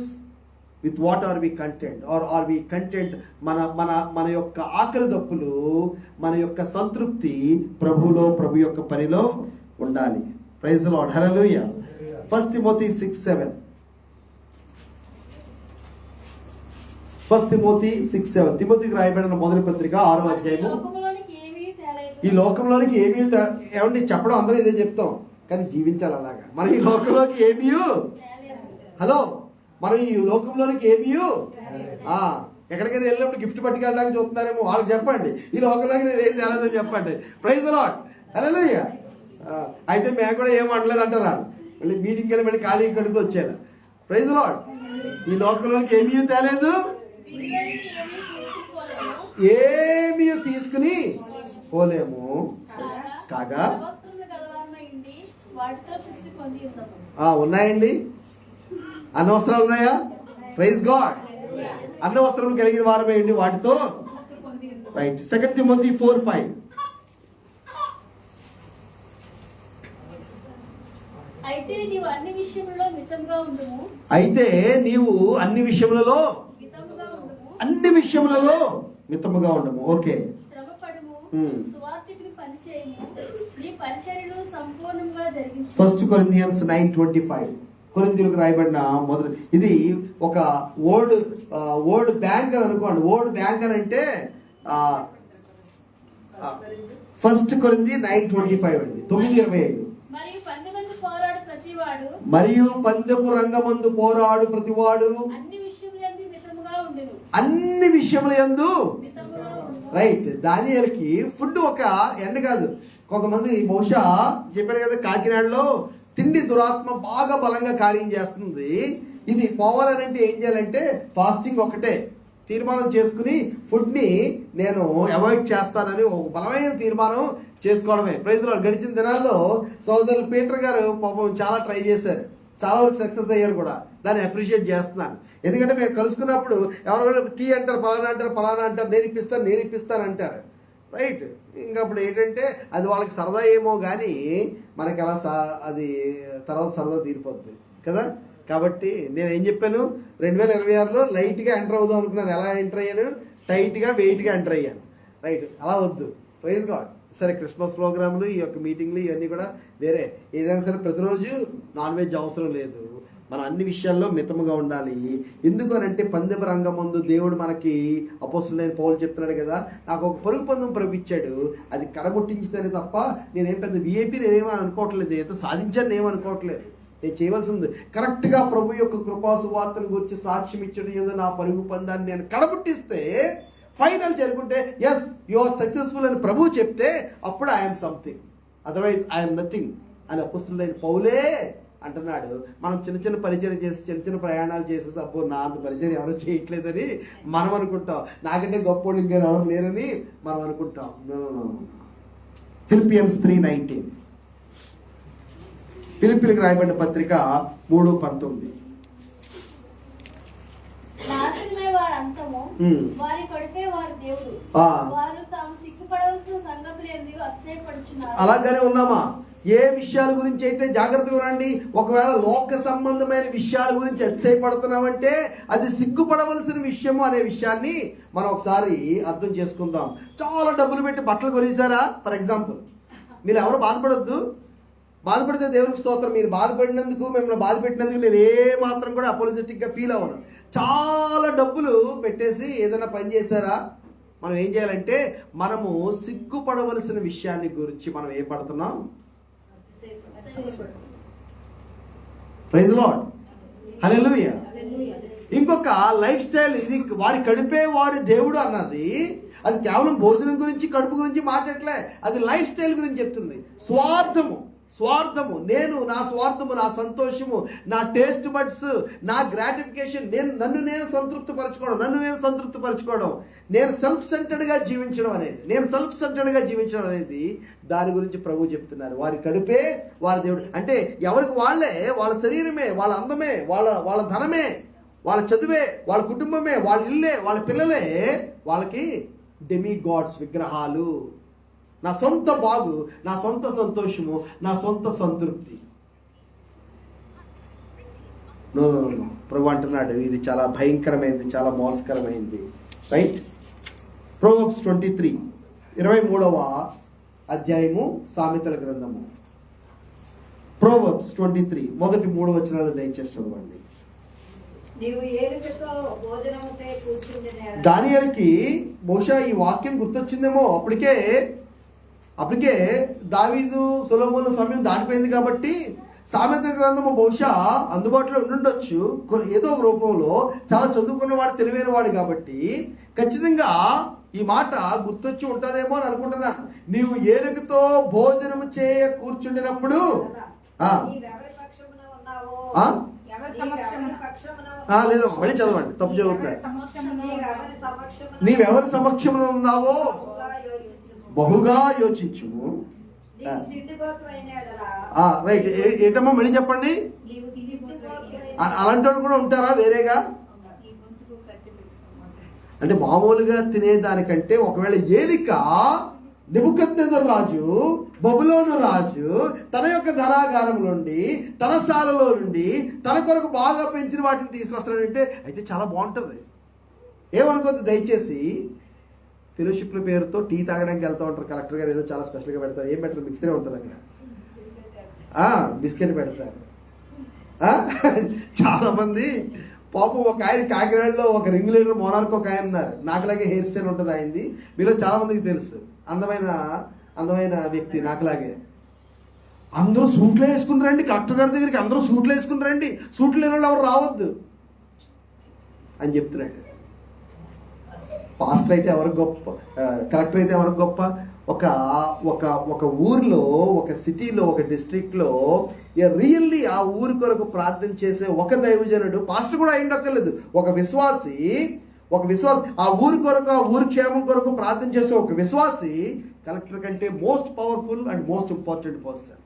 With what are we content? Or are we content మన యొక్క ఆకలి దప్పులు, మన యొక్క సంతృప్తి ప్రభులో, ప్రభు యొక్క పనిలో ఉండాలి. Praise the lord. హల్లెలూయా. 1 Timothy 6:7. 1 Timothy 6:7. తిమోతికి రాయబడిన మొదటి పత్రిక 6వ అధ్యాయము. ఈ లోకంలోనికి ఏమీ ఏమండి చెప్పడం అందరూ ఇదే చెప్తాం, కానీ జీవించాలి అలాగా. మనం ఈ లోకంలోకి ఏమీ, హలో, మనం ఈ లోకంలోనికి ఏమీ ఎక్కడికైనా వెళ్ళినప్పుడు గిఫ్ట్ పట్టుకెళ్ళడానికి చూస్తున్నారేమో, వాళ్ళకి చెప్పండి ఈ లోకంలోకి నేను ఏం తేలేదని చెప్పండి. Praise the lord. హల్లెలూయా. అయితే మేము కూడా ఏం అనలేదు అంటారు. మళ్ళీ మీటింగ్కి వెళ్ళి మళ్ళీ ఖాళీ కడుగుతూ వచ్చాను. Praise the Lord. ఈ లోకంలోనికి ఏమీ తేలేదు, ఏమీ తీసుకుని పోలేము, కాగా ఉన్నాయండి. అన్న వస్త్రాలు ఉన్నాయా? Praise God. అన్న వస్త్రం కలిగిన వారమేయండి వాటితో. రైట్. 2 Timothy 4:5. అయితే నీవు అన్ని విషయములలో మితముగా ఉండము. ఓకే. First Corinthians 9:25. కొరింథీయులకు రాయబడిన మొదటి, ఇది ఒక వర్డ్ బ్యాంక్ అని అనుకోండి. వర్డ్ బ్యాంక్ అని అంటే 1 కొరింథీ 9:25 అండి, 9:25. మరియు పందెపు రంగమందు పోరాడు ప్రతివాడు అన్ని విషయముల యందు. రైట్. దానియేలుకి ఫుడ్ ఒక ఎండ కాదు. కొంతమంది బహుశా చెప్పారు కదా, కాకినాడలో తిండి దురాత్మ బాగా బలంగా కార్యం చేస్తుంది. ఇది పోవాలనంటే ఏం చేయాలంటే ఫాస్టింగ్ ఒకటే తీర్మానం చేసుకుని ఫుడ్ని నేను అవాయిడ్ చేస్తానని ఒక బలమైన తీర్మానం చేసుకోవడమే. Praise Lord. గడిచిన దినాల్లో సోదరులు పీటర్ గారు పాపం చాలా ట్రై చేశారు, చాలా వరకు సక్సెస్ అయ్యారు కూడా. దాన్ని అప్రిషియేట్ చేస్తున్నాను. ఎందుకంటే మేము కలుసుకున్నప్పుడు ఎవరు టీ అంటారు, పలానా అంటారు, నేర్పిస్తాను అంటారు. రైట్. ఇంకా అప్పుడు ఏంటంటే అది వాళ్ళకి సరదా ఏమో కానీ మనకి అలా అది తర్వాత సరదా తీరిపోద్ది కదా. కాబట్టి నేను ఏం చెప్పాను, 2026లో లైట్గా ఎంటర్ అవుదాం అనుకున్నాను. ఎలా ఎంటర్ అయ్యాను? టైట్గా వెయిట్గా ఎంటర్ అయ్యాను. రైట్. అలా వద్దు. Praise God. సరే, క్రిస్మస్ ప్రోగ్రాంలు, ఈ యొక్క మీటింగ్లు ఇవన్నీ కూడా వేరే. ఏదైనా సరే ప్రతిరోజు నాన్ వెజ్ అవసరం లేదు. మనం అన్ని విషయాల్లో మితముగా ఉండాలి. ఎందుకు అని అంటే పందెపు రంగమందు దేవుడు మనకి అపోస్తలుడైన పౌలు చెప్తున్నాడు కదా, నాకు ఒక పరుగు పందెం ప్రభించాడు, అది కడముట్టించితేనే తప్ప నేనేం పెద్ద విఐపి నేనేమని అనుకోవట్లేదు, ఏదో సాధించాను ఏమనుకోవట్లేదు. నేను చేయవలసింది కరెక్ట్గా ప్రభు యొక్క కృపాసువార్తను గురించి సాక్ష్యం ఇచ్చడం ఏదో నా పరుగు పందాన్ని నేను కడముట్టిస్తే, ఫైనల్ జరుగుంటే ఎస్ యు ఆర్ సక్సెస్ఫుల్ అని ప్రభువు చెప్తే అప్పుడు I'm something, otherwise I'm nothing అని అపోస్తలుడైన పౌలే అంటున్నాడు. మనం చిన్న పరిచయం చేసి చిన్న ప్రయాణాలు చేసేసి అబ్బో నా అంత పరిచయం ఎవరు చేయట్లేదని మనం అనుకుంటాం. నాకంటే గొప్ప వాళ్ళు ఇంకా ఎవరు లేరని మనం అనుకుంటాం. ఫిలిపియన్స్ 3:19. ఫిలిప్పీలకు రాయబడిన పత్రిక 3:19. అలాగనే ఉన్నామా? ఏ విషయాల గురించి అయితే జాగ్రత్తగా ఉండండి. ఒకవేళ లోక సంబంధమైన విషయాల గురించి అతిశయపడుతున్నామంటే అది సిగ్గుపడవలసిన విషయము అనే విషయాన్ని మనం ఒకసారి అర్థం చేసుకుందాం. చాలా డబ్బులు పెట్టి బట్టలు కొనేసారా ఫర్ ఎగ్జాంపుల్, మీరు ఎవరు బాధపడొద్దు. బాధపడితే దేవునికి స్తోత్రం. మీరు బాధపడినందుకు, మిమ్మల్ని బాధపెట్టినందుకు నేను ఏ మాత్రం కూడా అపోజిటివ్గా ఫీల్ అవ్వను. చాలా డబ్బులు పెట్టేసి ఏదైనా పని చేశారా, మనం ఏం చేయాలంటే మనము సిగ్గుపడవలసిన విషయాన్ని గురించి మనం ఏం పడుతున్నాం? Praise lord. హల్లెలూయా. ఇంకొక లైఫ్ స్టైల్ ఇది, వారి కడుపే వారి దేవుడు అన్నది అది కేవలం భోజనం గురించి కడుపు గురించి మాట్లాడలే, అది లైఫ్ స్టైల్ గురించి చెప్తుంది. స్వార్థము, నా స్వార్థము, నా సంతోషము, నా టేస్ట్ బడ్స్, నా గ్రాటిఫికేషన్, నన్ను నేను సంతృప్తి పరచుకోవడం, నేను సెల్ఫ్ సెంటర్డ్గా జీవించడం అనేది దాని గురించి ప్రభు చెప్తున్నారు. వారి కడుపే వారి దేవుడు. అంటే ఎవరికి వాళ్ళే, వాళ్ళ శరీరమే, వాళ్ళ అందమే, వాళ్ళ ధనమే, వాళ్ళ చదువే, వాళ్ళ కుటుంబమే, వాళ్ళ ఇల్లే, వాళ్ళ పిల్లలే వాళ్ళకి డెమి గాడ్స్, విగ్రహాలు. నా సొంత బాగు, నా సొంత సంతోషము, నా సొంత సంతృప్తి. నో, ప్రభు అంటున్నాడు ఇది చాలా భయంకరమైంది, చాలా మోసకరమైంది. రైట్? ప్రోవర్బ్స్ 23, 23వ అధ్యాయము, సామెతల గ్రంథము. ప్రోవర్బ్స్ 23 మొదటి 3 వచనాలు దయచేసి చదవండి. దానియేలుకి బహుశా ఈ వాక్యం గుర్తొచ్చిందేమో. అప్పటికే దావీదు సొలొమోను సమయం దాటిపోయింది కాబట్టి సామెతల గ్రంథము బహుశా అందుబాటులో ఉండుండొచ్చు ఏదో ఒక రూపంలో. చాలా చదువుకున్నవాడు, తెలివైన వాడు కాబట్టి ఖచ్చితంగా ఈ మాట గుర్తొచ్చి ఉంటుందేమో అని అనుకుంటున్నాను. నీవు ఏనుగుతో భోజనము చేయ కూర్చుండినప్పుడు లేదు, మళ్ళీ చదవండి, తప్పు చదువుతున్నారు. నీవెవరి సమక్షంలో ఉన్నావో బహుగా యోచించుము. రైట్, ఏంటమ్మా మళ్ళీ చెప్పండి. అలాంటి వాళ్ళు కూడా ఉంటారా వేరేగా? అంటే మామూలుగా తినేదానికంటే ఒకవేళ ఏలిక నెబుకద్నెజరు రాజు, బబులోను రాజు తన యొక్క ధనాగారం నుండి, తన శాలలో నుండి తన కొరకు బాగా పెంచిన వాటిని తీసుకొస్తాడంటే అయితే చాలా బాగుంటుంది. ఏమనుకోద్దు దయచేసి. ఫెలోషిప్ల పేరుతో టీ తాగడానికి వెళ్తూ ఉంటారు. కలెక్టర్ గారు ఏదో చాలా స్పెషల్గా పెడతారు. ఏం పెట్టరు? మిక్సరే ఉంటుంది అక్కడ. బిస్కెట్ పెడతారు. చాలా మంది పాపం. ఒక ఆయన కాకినాడలో ఒక రింగ్ లీడర్ మోనార్క్ ఒక ఆయన ఉన్నారు. నాకులాగే హెయిర్ స్టైల్ ఉంటుంది ఆయనది. మీలో చాలా మందికి తెలుసు. అందమైన వ్యక్తి నాకులాగే. అందరూ సూట్లు వేసుకుని రండి, కలెక్టర్ గారి దగ్గరికి అందరూ సూట్లు వేసుకుని రండి, సూట్లు లేని వాళ్ళు ఎవరు రావద్దు అని చెప్తున్నాడు. పాస్టర్ అయితే ఎవరికి గొప్ప, కలెక్టర్ అయితే ఎవరికి గొప్ప? ఒక ఊరిలో, ఒక సిటీలో, ఒక డిస్ట్రిక్ట్లో రియల్లీ ఆ ఊరి కొరకు ప్రార్థన చేసే ఒక దైవజనుడు, పాస్టర్ కూడా అయిండక్కర్లేదు, ఒక విశ్వాసి ఆ ఊరి కొరకు, ఆ ఊరి క్షేమం కొరకు ప్రార్థన చేసే ఒక విశ్వాసి కలెక్టర్ కంటే most powerful and most important person.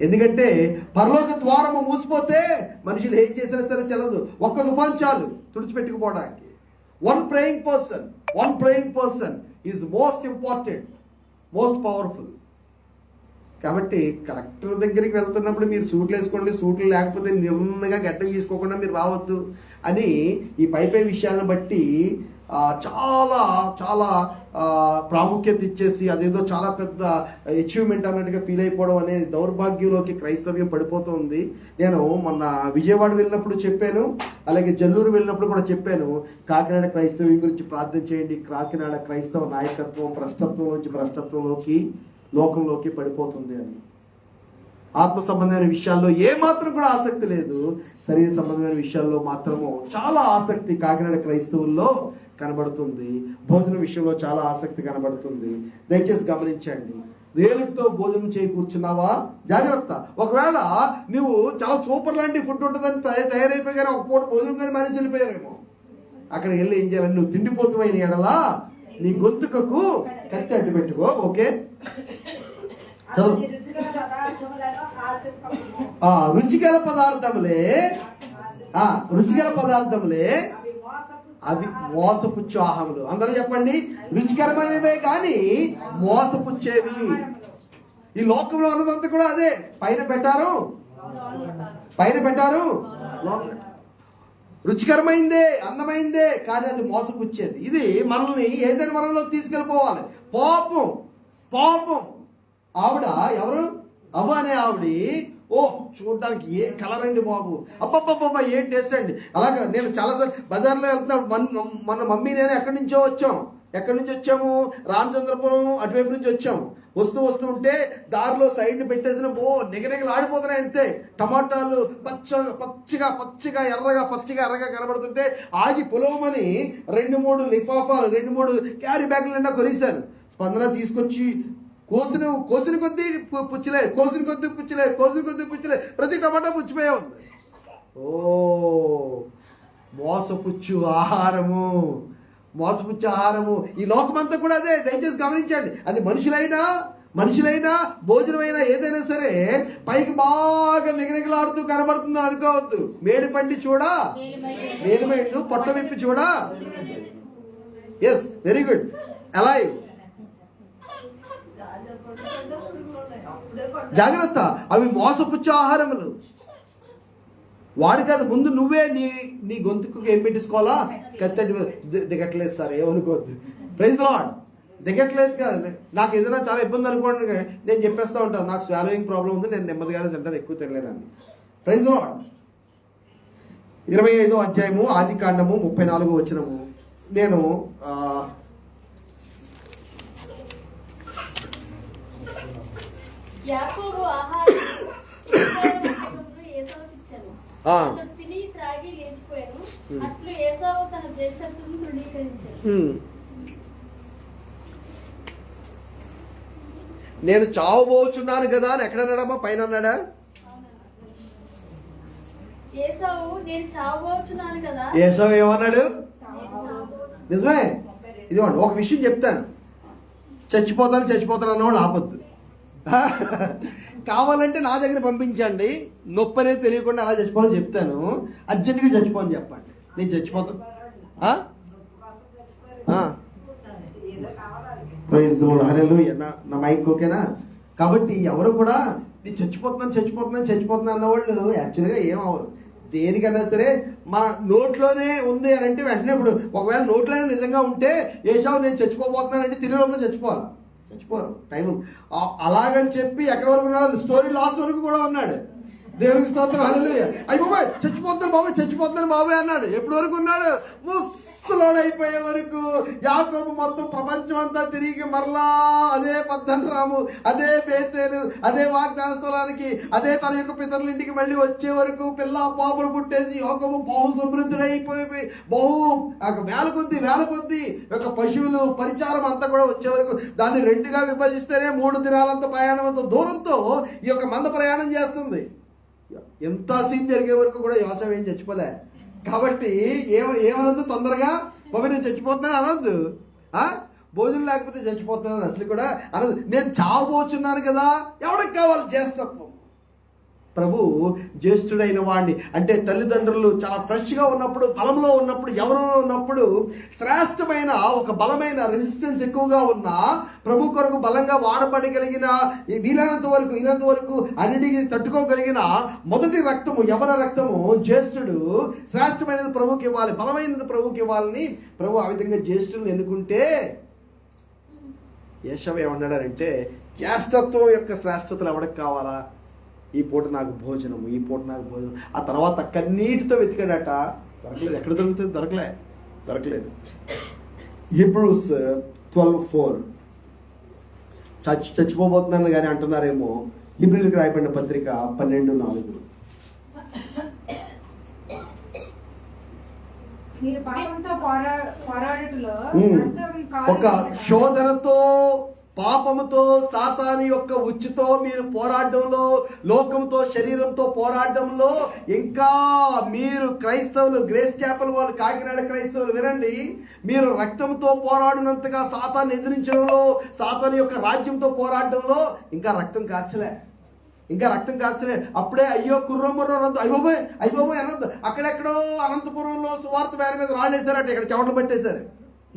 ఎందుకంటే పరలోక ద్వారము మూసిపోతే మనుషులు ఏం చేసినా సరే చెల్లదు. ఒక్క తుఫాన్ చాలు తుడిచిపెట్టుకుపోవడానికి. One praying person is most important, most powerful. కాబట్టి కలెక్టర్ దగ్గరికి వెళ్తున్నప్పుడు మీరు సూట్లు వేసుకోండి, సూట్లు లేకపోతే నిమ్మగా గడ్డం తీసుకోకుండా మీరు రావద్దు అని ఈ పై విషయాలను బట్టి చాలా చాలా ప్రాముఖ్యత ఇచ్చేసి అదేదో చాలా పెద్ద అచీవ్మెంట్ అన్నట్టుగా ఫీల్ అయిపోవడం అనే దౌర్భాగ్యంలోకి క్రైస్తవ్యం పడిపోతుంది. నేను మొన్న విజయవాడ వెళ్ళినప్పుడు చెప్పాను, అలాగే జల్లూరు వెళ్ళినప్పుడు కూడా చెప్పాను. కాకినాడ క్రైస్తవ్యం గురించి ప్రార్థన చేయండి. కాకినాడ క్రైస్తవ నాయకత్వం భ్రష్టత్వంలోకి లోకంలోకి పడిపోతుంది అని. ఆత్మ సంబంధమైన విషయాల్లో ఏమాత్రం కూడా ఆసక్తి లేదు. శరీర సంబంధమైన విషయాల్లో మాత్రము చాలా ఆసక్తి కాకినాడ క్రైస్తవుల్లో కనబడుతుంది. భోజనం విషయంలో చాలా ఆసక్తి కనబడుతుంది. దయచేసి గమనించండి. రేలుతో భోజనం చేయి కూర్చున్నావా? జాగ్రత్త. ఒకవేళ నువ్వు చాలా సూపర్ లాంటి ఫుడ్ ఉంటుందని తయారైపోయి కానీ ఒక పూట భోజనం కానీ మానేసి వెళ్ళిపోయారేమో. అక్కడికి వెళ్ళి ఏం చేయాలని, నువ్వు తిండిపోతుమైన ఎడలా నీ గొంతుకకు కత్తి అడ్డు పెట్టుకో. ఓకే, చదువు. రుచిగల పదార్థములే అవి మోసపుచ్చాహములు. అందరూ చెప్పండి, రుచికరమైనవే కానీ మోసపుచ్చేవి. ఈ లోకంలో ఉన్నదంతా కూడా అదే. పైన పెట్టారు రుచికరమైందే, అందమైందే, కానీ అది మోసపుచ్చేది. ఇది మనల్ని ఏదైనా మనలోకి తీసుకెళ్ళిపోవాలి. పాపం ఎవరు అవ్వ అనే ఆవిడ, చూడడానికి ఏ కలర్ అండి బాబు, అబ్బబ్బబ్బా ఏం టేస్ట్ అండి. అలాగా నేను చాలాసార్లు బజార్లో వెళ్తాను. మన మమ్మీ నేను ఎక్కడి నుంచి వచ్చాము, రామచంద్రపురం అటువైపు నుంచి వచ్చాము. వస్తూ ఉంటే దారిలో సైడ్ని పెట్టేసిన నిగనిగలు ఆడిపోతున్నాయి అంతే. టమాటాలు పచ్చిగా ఎర్రగా కనబడుతుంటే ఆగి పొలవమని 2-3 లిఫాఫాలు 2-3 క్యారీ బ్యాగులు నిండా కొనేశాను. స్పందన తీసుకొచ్చి కోసిన కొద్దీ పుచ్చిలే, కోసిన కొద్దీ పుచ్చిలే, కోసిన కొద్దీ పుచ్చిలే, ప్రతి టమాటా పుచ్చిపోయే ఉంది. ఓ మోసపుచ్చు ఆహారము, మోసపుచ్చు ఆహారము. ఈ లోకమంతా కూడా అదే. దయచేసి గమనించండి. అది మనుషులైనా భోజనమైనా ఏదైనా సరే పైకి బాగా నిగనిగలాడుతూ కనబడుతుందో అనుకోవద్దు. మేడి పండి చూడా మేలుమైండు, పొట్ట విప్పి చూడా. Yes, very good. అలైవ్. జాగ్రత్త, అవి మోసపుచ్చు ఆహారములు. వాడు కాదు, ముందు నువ్వే నీ గొంతుకు ఏం పెట్టించుకోవాలా? కత్తెట్టి దిగట్లేదు సార్, ఏమనుకోవద్దు. Praise the lord. దిగట్లేదు కాదు. నాకు ఏదైనా చాలా ఇబ్బంది అనుకోండి, నేను చెప్పేస్తూ ఉంటాను నాకు స్వాలోయింగ్ ప్రాబ్లం ఉంది, నేను నెమ్మదిగానే తింటాను, ఎక్కువ తినలేనని. Praise the lord. 25వ అధ్యాయము ఆది కాండము 34వ వచనము. నేను యాకోబు ఆహారం ఏసావుకు ఇచ్చెను. అతడు తిని త్రాగి లేచిపోయాను. అట్లు ఏసావు తన జ్యేష్ఠత్వము తృణీకరించెను. నేను చావబోచున్నాను కదా అని ఎక్కడ అన్నాడమ్మా? పైన అన్నాడా? ఏసావు నేను చావబోచున్నాను కదా. ఏసావు ఏమన్నాడు? నిజమే. ఇదిగోండి, ఒక విషయం చెప్తాను. చచ్చిపోతాను అన్న వాళ్ళు ఆపొద్దు. కావాలంటే నా దగ్గర పంపించండి, నొప్పి అనేది తెలియకుండా అలా చచ్చిపోవాలని చెప్తాను. అర్జెంటుగా చచ్చిపోని చెప్పండి, నేను చచ్చిపోతాను. నా మైక్ ఓకేనా? కాబట్టి ఎవరు కూడా నేను చచ్చిపోతున్నాను అన్నవాళ్ళు యాక్చువల్గా ఏమవరు. దేనికైనా సరే మా నోట్లోనే ఉంది అని అంటే వెంటనే, ఇప్పుడు ఒకవేళ నోట్లోనే నిజంగా ఉంటే ఏసావు నేను చచ్చిపోతున్నానంటే తినే లోపల చచ్చిపోరు టైం. అలాగని చెప్పి ఎక్కడి వరకు ఉన్నాడు? స్టోరీ లాస్ట్ వరకు కూడా ఉన్నాడు. దేవునికి స్తోత్రం, హల్లెలూయా. అయ్యి బాబాయ్ చచ్చిపోతున్నాను బాబాయ్ అన్నాడు. ఎప్పటి వరకు ఉన్నాడు? ముసలోడు అయిపోయే వరకు. యాకోబు మొత్తం ప్రపంచం అంతా తిరిగి మరలా అదే పద్దనరాము, అదే బేతేలు, అదే వాగ్దాన స్థలానికి, అదే తన యొక్క పితరుల ఇంటికి మళ్ళీ వచ్చే వరకు పిల్ల పాపలు పుట్టేసి యాకోబు బహు సమృద్ధుడైపోయి వేల కొద్ది యొక్క పశువులు పరిచారం అంతా కూడా వచ్చే వరకు దాన్ని 2గా విభజిస్తేనే 3 దినాలంత ప్రయాణం అంత దూరంతో ఈ యొక్క మంద ప్రయాణం చేస్తుంది. ఎంత సీన్ జరిగే వరకు కూడా యోసేపు ఏం చచ్చిపోలే. కాబట్టి ఏమనద్దు తొందరగా బాబు నేను చచ్చిపోతున్నాను అనొద్దు. భోజనం లేకపోతే చచ్చిపోతున్నాను అసలు కూడా అనదు. నేను చావబోచున్నాను కదా. ఎవరికి కావాలి జ్యేష్ఠత్వం? ప్రభు జ్యేష్ఠుడైన వాడిని, అంటే తల్లిదండ్రులు చాలా ఫ్రెష్గా ఉన్నప్పుడు, బలంలో ఉన్నప్పుడు, యవ్వనంలో ఉన్నప్పుడు, శ్రేష్టమైన ఒక బలమైన రెసిస్టెన్స్ ఎక్కువగా ఉన్న ప్రభు కొరకు బలంగా వాడబడగలిగిన, వీలైనంత వరకు అన్నిటికీ తట్టుకోగలిగిన మొదటి రక్తము, యవ్వన రక్తము జ్యేష్ఠుడు. శ్రేష్టమైనది ప్రభుకి ఇవ్వాలి, బలమైనది ప్రభుకి ఇవ్వాలని ప్రభు ఆ విధంగా జ్యేష్ఠుడిని ఎన్నుకుంటే యేషవ ఏమన్నాడంటే జ్యేష్ఠత్వం యొక్క శ్రేష్టతలు ఎవరికి కావాలా? ఈ పూట నాకు భోజనం. ఆ తర్వాత కన్నీటితో వెతికాడట, దొరకలేదు. ఎక్కడ దొరుకుతుంది? దొరకలేదు. హీబ్రూస్ 12:4 చచ్చిపోబోతున్నాను కానీ అంటున్నారేమో. హీబ్రూలకు రాయబడిన పత్రిక 12:4. ఒక శోధనతో, పాపముతో, సాతాను యొక్క ఉచ్చుతో మీరు పోరాటంలో, లోకంతో, శరీరంతో పోరాటంలో, ఇంకా మీరు క్రైస్తవులు, గ్రేస్ చాపెల్ వాళ్ళు, కాకినాడ క్రైస్తవులు వినండి, మీరు రక్తంతో పోరాడినంతగా సాతాను ఎదిరించడంలో, సాతాను యొక్క రాజ్యంతో పోరాటంలో ఇంకా రక్తం కార్చలే. అప్పుడే అయ్యో కుర్రముర్రో అనొద్దు, అయ్యబాబోయ్ అనొద్దు. అక్కడెక్కడో అనంతపురంలో సువార్త వేరే మీద రాళ్ళేశారట, ఇక్కడ చెమటలు పట్టేశారు.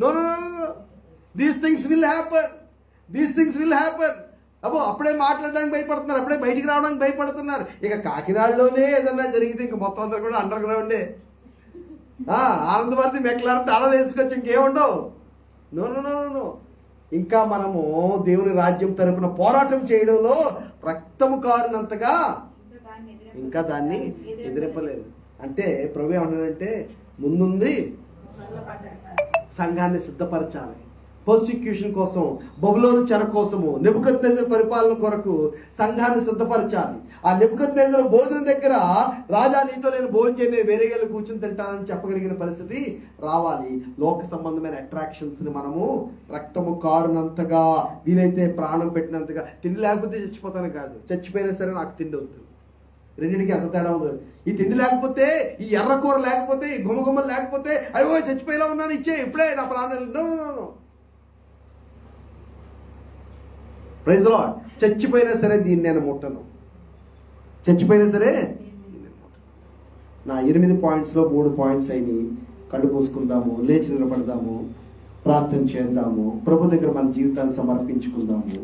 No, these things will happen. అప్పుడే మాట్లాడడానికి భయపడుతున్నారు, అప్పుడే బయటికి రావడానికి భయపడుతున్నారు. ఇక కాకినాడలోనే ఏదన్నా జరిగితే ఇంక మొత్తం అందరూ కూడా అండర్ గ్రౌండే. ఆనందభారతి మెక్కలాడితే అలా వేసుకొచ్చి ఇంకేముండవు. నో. ఇంకా మనము దేవుని రాజ్యం తరపున పోరాటం చేయడంలో రక్తము కారినంతగా ఇంకా దాన్ని ఎదిరింపలేదు. అంటే ప్రభు ఏమన్నాడంటే ముందుంది సంఘాన్ని సిద్ధపరచాలి, పర్సిక్యూషన్ కోసం, బబులోను చెర కోసము, నెబుకద్నెజరు పరిపాలన కొరకు సంఘాన్ని సిద్ధపరచాలి. ఆ నెబుకద్నెజరు భోజనం దగ్గర రాజా నీతో నేను భోజనం చేయను, నేను వేరే వెళ్ళి కూర్చుని తింటానని చెప్పగలిగిన పరిస్థితి రావాలి. లోక సంబంధమైన అట్రాక్షన్స్ ని మనము రక్తము కారునంతగా, వీలైతే ప్రాణం పెట్టినంతగా, తిండి లేకపోతే చచ్చిపోతాను కాదు, చచ్చిపోయినా సరే నాకు తిండి వద్దు. రెండింటికి ఎంత తేడా ఉంది. ఈ తిండి లేకపోతే, ఈ ఎర్ర కూర లేకపోతే, ఈ గుమ్మగుమ్మలు లేకపోతే, అయ్యో చచ్చిపోయేలా ఉన్నాను, ఇచ్చే ఇప్పుడే నా ప్రాణాలు. Praise the Lord. చచ్చిపోయినా సరే దీన్ని నేను ముట్టను, చచ్చిపోయినా సరే దీన్ని నేను ముట్టను. నా 8 పాయింట్స్లో 3 పాయింట్స్ అయినాయి. కళ్ళు పూసుకుందాము, లేచి నిలబడదాము, ప్రార్థన చేద్దాము, ప్రభు దగ్గర మన జీవితాన్ని సమర్పించుకుందాము.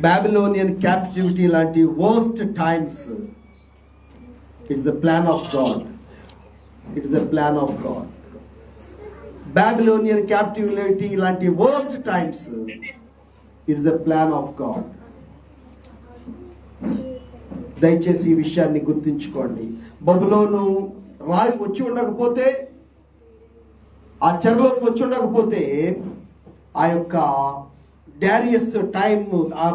బాబిలోనియన్ క్యాప్టివిటీ లాంటి worst times, it's the plan of God. It's the plan of God. Babylonian captivity లాంటి worst times, it's the plan of God. దయచేసి ఈ విషయాన్ని గుర్తుంచుకోండి. బబులోను రాయి వచ్చి ఉండకపోతే, ఆ చెరలోకి వచ్చి ఉండకపోతే, ఆ యొక్క డారియస్ టైం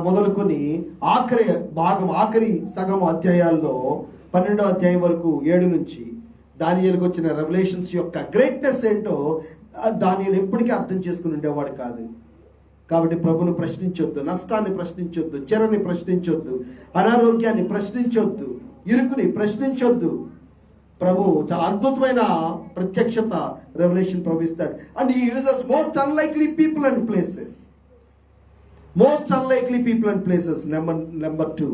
మొదలుకొని ఆఖరి భాగం, ఆఖరి సగం అధ్యాయాల్లో 12వ అధ్యాయం వరకు 7 నుంచి దానియేలుకు వచ్చిన రెవల్యూషన్స్ యొక్క గ్రేట్నెస్ ఏంటో దానియేలు ఎప్పటికీ అర్థం చేసుకుని ఉండేవాడు కాదు. కాబట్టి ప్రభును ప్రశ్నించొద్దు, నష్టాన్ని ప్రశ్నించొద్దు, చెరని ప్రశ్నించొద్దు, అనారోగ్యాన్ని ప్రశ్నించొద్దు, ఇరుకుని ప్రశ్నించొద్దు. ప్రభు చాలా అద్భుతమైన ప్రత్యక్షత, రెవల్యూషన్ ప్రభు ఇస్తాడు. And he uses most unlikely people and places. Most unlikely people and places. Number 2.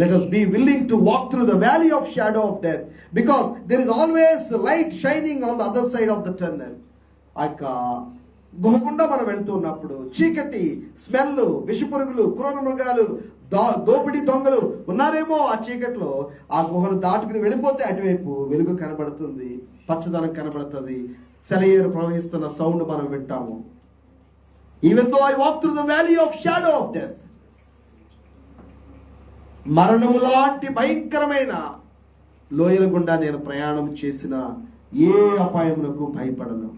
Let us be willing to walk through the valley of shadow of death, because there is always light shining on the other side of the tunnel. గుహకుండా మనం వెళ్తున్నప్పుడు చీకటి, స్మెల్, విషపురుగులు, క్రూర మృగాలు, దోపిడీ దొంగలు ఉన్నారేమో ఆ చీకట్లో. ఆ గుహను దాటుకుని వెళ్ళిపోతే అటువైపు వెలుగు కనబడుతుంది, పచ్చదనం కనబడుతుంది, సెలయేరు ప్రవహిస్తున్న సౌండ్ మనం వింటాము. Even though I walk through the valley of shadow of death, మరణము లాంటి భయంకరమైన లోయల గుండా నేను ప్రయాణం చేసిన ఏ అపాయమునకు భయపడను.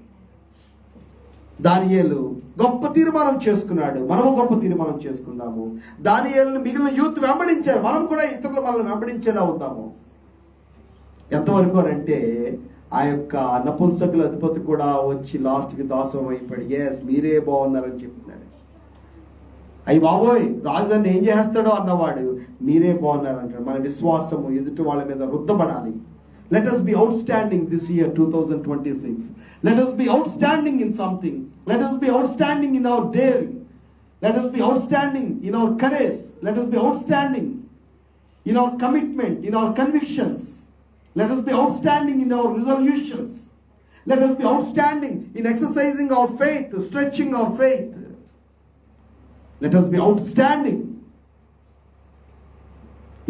దానియేలు గొప్ప తీర్మానం చేసుకున్నాడు. మనము గొప్ప తీర్మానం చేసుకుందాము. దానియేలును మిగిలిన యూత్ వెంబడించారు. మనం కూడా ఇతరులు మనల్ని వెంబడించేలా ఉందాము. ఎంతవరకు అని అంటే, ఆ యొక్క నపుంసకుల అధిపతి కూడా వచ్చి లాస్ట్కి దాసం అయిపోయాడు. ఎస్, మీరే బాగున్నారని చెప్తున్నాడు. అయ్యి బాబోయ్, రాజు నన్ను ఏం చేస్తాడో అన్నవాడు మీరే బాగున్నారంటాడు. మన విశ్వాసము ఎదుటి వాళ్ళ మీద రుద్దబడాలి. Let us be outstanding this year 2026. Let us be outstanding in something. Let us be outstanding in our daring. Let us be outstanding in our courage. Let us be outstanding in our commitment, in our convictions. Let us be outstanding in our resolutions. Let us be outstanding in exercising our faith, stretching our faith. Let us be outstanding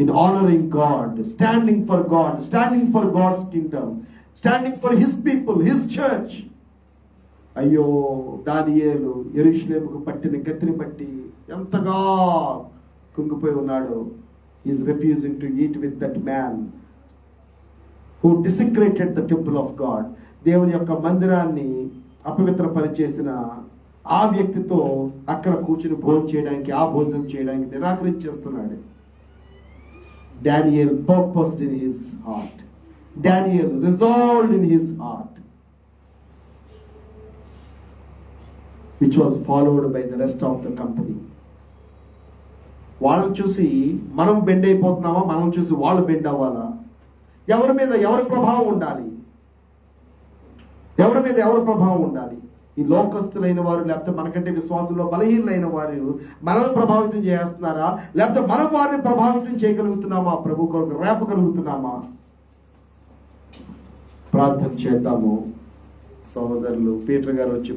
in honoring God, standing for God, standing for God's kingdom, standing for His people, His church. అయ్యో, దానియేలు యెరూషలేముకు పట్టిన గతిని బట్టి ఎంతగా కుంగిపోయి ఉన్నాడు. He is refusing to eat with that man who desecrated the temple of God. దేవుని యొక్క మందిరాన్ని అపవిత్రపరిచేసిన ఆ వ్యక్తితో అక్కడ కూర్చుని భోజనం చేయడానికి, ఆ భోజనం చేయడానికి నిరాకరించేస్తున్నాడు. Daniel purposed in his heart. Daniel resolved in his heart, which was followed by the rest of the company. వాళ్ళని చూసి మనం బెండ్ అయిపోతున్నామా? మనం చూసి వాళ్ళు బెండ్ అవ్వాలా? ఎవరి మీద ఎవరి ప్రభావం ఉండాలి? ఎవరి మీద ఎవరి ప్రభావం ఉండాలి? ఈ లోకస్తులైన వారు, లేకపోతే మనకంటే విశ్వాసంలో బలహీనలైన వారు మనల్ని ప్రభావితం చేస్తున్నారా? లేకపోతే మనం వారిని ప్రభావితం చేయగలుగుతున్నామా? ప్రభు కొరకు రేపగలుగుతున్నామా? ప్రార్థన చేద్దాము. సహోదరులు పీటర్ గారు వచ్చి